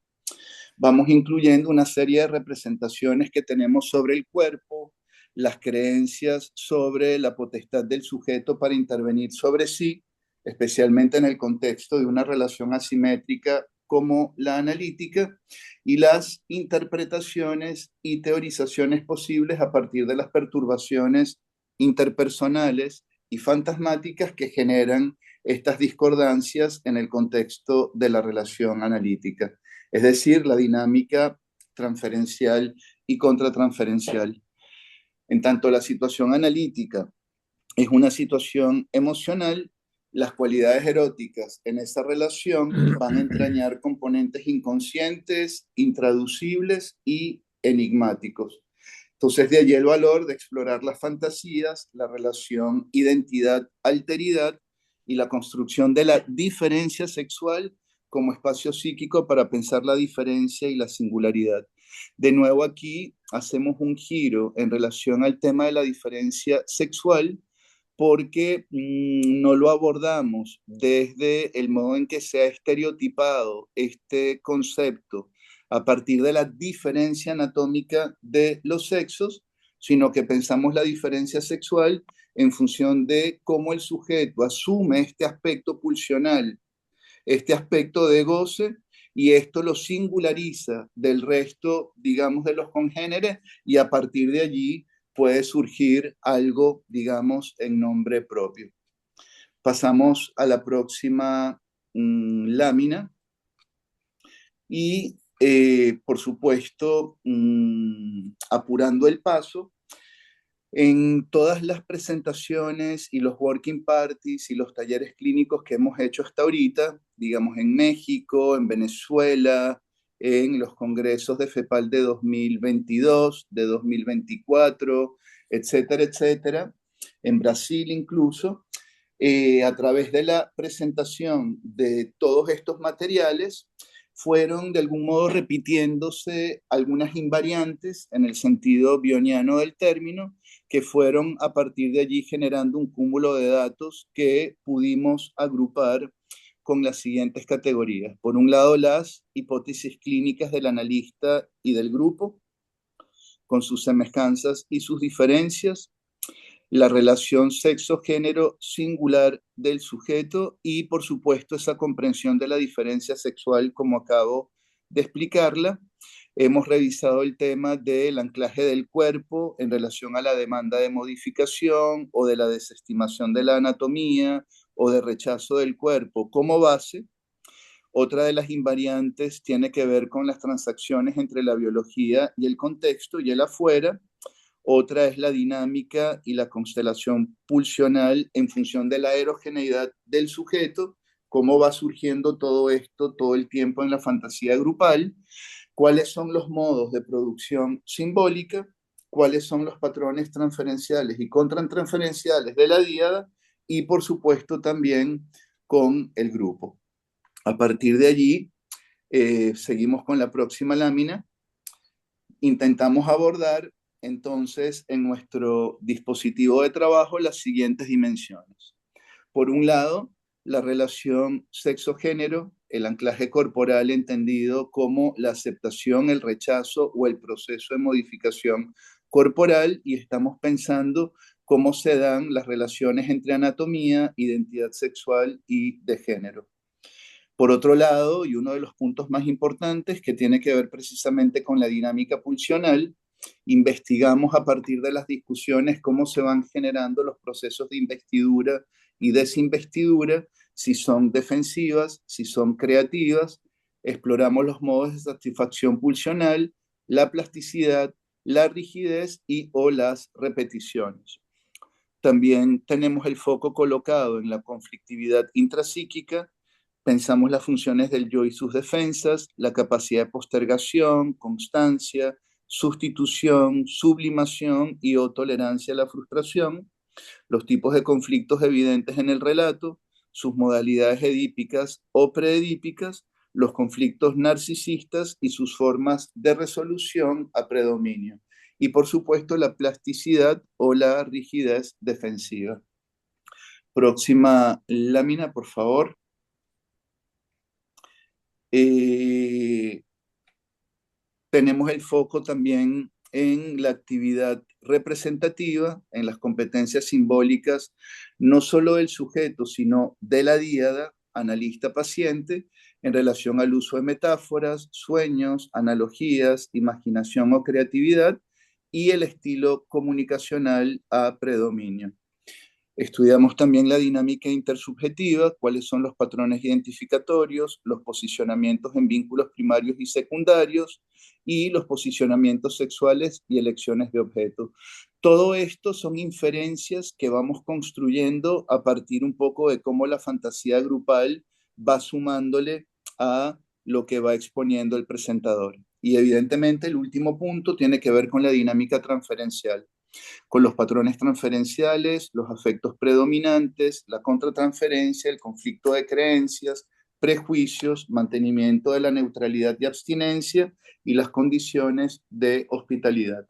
vamos incluyendo una serie de representaciones que tenemos sobre el cuerpo, las creencias sobre la potestad del sujeto para intervenir sobre sí, especialmente en el contexto de una relación asimétrica como la analítica, y las interpretaciones y teorizaciones posibles a partir de las perturbaciones interpersonales y fantasmáticas que generan estas discordancias en el contexto de la relación analítica, es decir, la dinámica transferencial y contratransferencial. En tanto la situación analítica es una situación emocional, las cualidades eróticas en esa relación van a entrañar componentes inconscientes, intraducibles y enigmáticos. Entonces, de allí el valor de explorar las fantasías, la relación identidad-alteridad y la construcción de la diferencia sexual como espacio psíquico para pensar la diferencia y la singularidad. De nuevo aquí hacemos un giro en relación al tema de la diferencia sexual, porque no lo abordamos desde el modo en que se ha estereotipado este concepto a partir de la diferencia anatómica de los sexos, sino que pensamos la diferencia sexual en función de cómo el sujeto asume este aspecto pulsional, este aspecto de goce, y esto lo singulariza del resto, digamos, de los congéneres, y a partir de allí puede surgir algo, digamos, en nombre propio. Pasamos a la próxima lámina. Y, por supuesto, apurando el paso, en todas las presentaciones y los working parties y los talleres clínicos que hemos hecho hasta ahorita, digamos en México, en Venezuela, en los congresos de FEPAL de 2022, de 2024, etcétera, etcétera, en Brasil incluso, a través de la presentación de todos estos materiales, fueron de algún modo repitiéndose algunas invariantes en el sentido bioniano del término, que fueron a partir de allí generando un cúmulo de datos que pudimos agrupar con las siguientes categorías. Por un lado, las hipótesis clínicas del analista y del grupo, con sus semejanzas y sus diferencias, la relación sexo-género singular del sujeto y, por supuesto, esa comprensión de la diferencia sexual como acabo de explicarla. Hemos revisado el tema del anclaje del cuerpo en relación a la demanda de modificación o de la desestimación de la anatomía o de rechazo del cuerpo como base. Otra de las invariantes tiene que ver con las transacciones entre la biología y el contexto y el afuera. Otra es la dinámica y la constelación pulsional en función de la heterogeneidad del sujeto, cómo va surgiendo todo esto todo el tiempo en la fantasía grupal, cuáles son los modos de producción simbólica, cuáles son los patrones transferenciales y contratransferenciales de la díada y, por supuesto, también con el grupo. A partir de allí, seguimos con la próxima lámina. Intentamos abordar entonces en nuestro dispositivo de trabajo las siguientes dimensiones. Por un lado, la relación sexo-género, el anclaje corporal entendido como la aceptación, el rechazo o el proceso de modificación corporal, y estamos pensando cómo se dan las relaciones entre anatomía, identidad sexual y de género. Por otro lado, y uno de los puntos más importantes que tiene que ver precisamente con la dinámica pulsional, investigamos a partir de las discusiones cómo se van generando los procesos de investidura y desinvestidura, si son defensivas, si son creativas, exploramos los modos de satisfacción pulsional, la plasticidad, la rigidez y o las repeticiones. También tenemos el foco colocado en la conflictividad intrapsíquica. Pensamos las funciones del yo y sus defensas, la capacidad de postergación, constancia, sustitución, sublimación y o tolerancia a la frustración, los tipos de conflictos evidentes en el relato, sus modalidades edípicas o preedípicas, los conflictos narcisistas y sus formas de resolución a predominio. Y por supuesto la plasticidad o la rigidez defensiva. Próxima lámina, por favor. Tenemos el foco también en la actividad representativa, en las competencias simbólicas, no solo del sujeto, sino de la díada, analista-paciente, en relación al uso de metáforas, sueños, analogías, imaginación o creatividad, y el estilo comunicacional a predominio. Estudiamos también la dinámica intersubjetiva, cuáles son los patrones identificatorios, los posicionamientos en vínculos primarios y secundarios y los posicionamientos sexuales y elecciones de objeto. Todo esto son inferencias que vamos construyendo a partir un poco de cómo la fantasía grupal va sumándole a lo que va exponiendo el presentador. Y evidentemente el último punto tiene que ver con la dinámica transferencial, con los patrones transferenciales, los afectos predominantes, la contratransferencia, el conflicto de creencias, prejuicios, mantenimiento de la neutralidad y abstinencia y las condiciones de hospitalidad.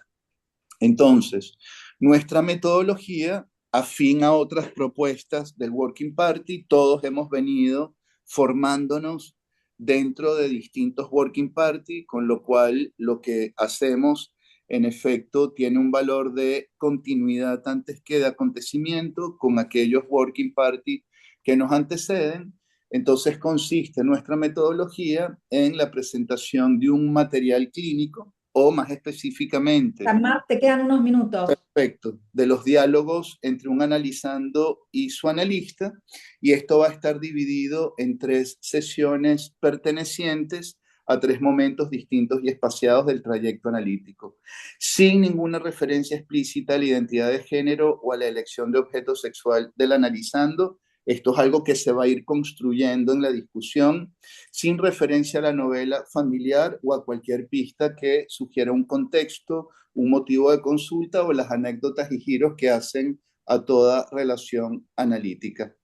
Entonces, nuestra metodología, afín a otras propuestas del Working Party, todos hemos venido formándonos dentro de distintos Working Party, con lo cual lo que hacemos en efecto tiene un valor de continuidad antes que de acontecimiento con aquellos Working Party que nos anteceden. Entonces consiste nuestra metodología en la presentación de un material clínico o más específicamente... Mar, te quedan unos minutos. Perfecto, de los diálogos entre un analizando y su analista, y esto va a estar dividido en 3 sesiones pertenecientes a 3 momentos distintos y espaciados del trayecto analítico, sin ninguna referencia explícita a la identidad de género o a la elección de objeto sexual del analizando. Esto es algo que se va a ir construyendo en la discusión, sin referencia a la novela familiar o a cualquier pista que sugiera un contexto, un motivo de consulta o las anécdotas y giros que hacen a toda relación analítica.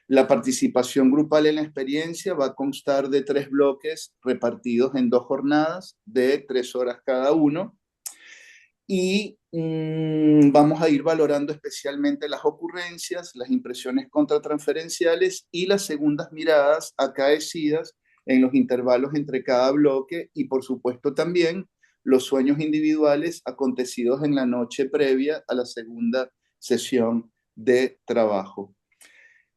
La participación grupal en la experiencia va a constar de 3 bloques repartidos en 2 jornadas de 3 horas cada uno, y vamos a ir valorando especialmente las ocurrencias, las impresiones contratransferenciales y las segundas miradas acaecidas en los intervalos entre cada bloque, y por supuesto también los sueños individuales acontecidos en la noche previa a la segunda sesión de trabajo.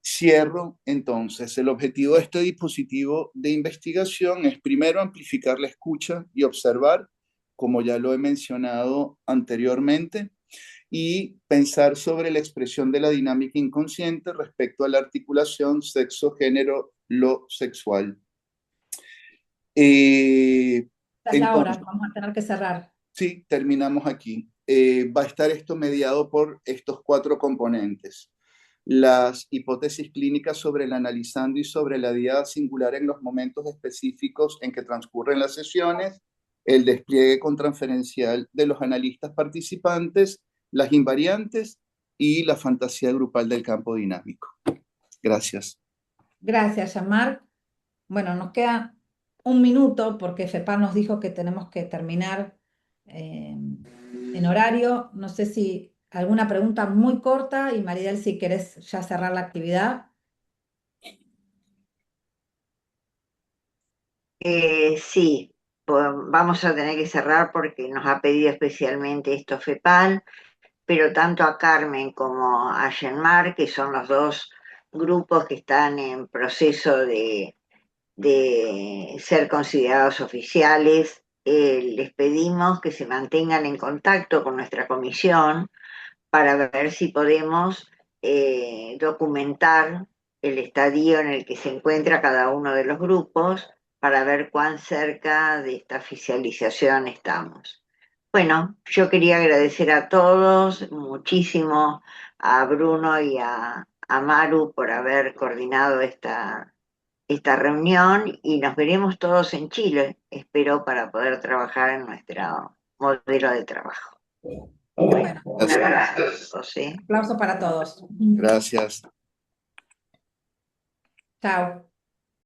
Cierro entonces. El objetivo de este dispositivo de investigación es primero amplificar la escucha y observar, como ya lo he mencionado anteriormente, y pensar sobre la expresión de la dinámica inconsciente respecto a la articulación sexo-género lo sexual. Esta es la hora, vamos a tener que cerrar. Sí, terminamos aquí. Va a estar esto mediado por estos 4 componentes: las hipótesis clínicas sobre el analizando y sobre la diada singular en los momentos específicos en que transcurren las sesiones, el despliegue contranferencial de los analistas participantes, las invariantes y la fantasía grupal del campo dinámico. Gracias. Gracias, Jean-Marc. Bueno, nos queda un minuto porque FEPAR nos dijo que tenemos que terminar en horario. No sé si alguna pregunta muy corta, y Maridel, si querés ya cerrar la actividad. Sí, pues vamos a tener que cerrar porque nos ha pedido especialmente esto FEPAL, pero tanto a Carmen como a Jean-Marc, que son los 2 grupos que están en proceso de de ser considerados oficiales. Les pedimos que se mantengan en contacto con nuestra comisión para ver si podemos documentar el estadio en el que se encuentra cada uno de los grupos para ver cuán cerca de esta oficialización estamos. Bueno, yo quería agradecer a todos muchísimo, a Bruno y a Maru por haber coordinado esta reunión, y nos veremos todos en Chile, espero, para poder trabajar en nuestro modelo de trabajo. Bueno, un abrazo a todos, ¿eh? Aplauso para todos. Gracias. Chao.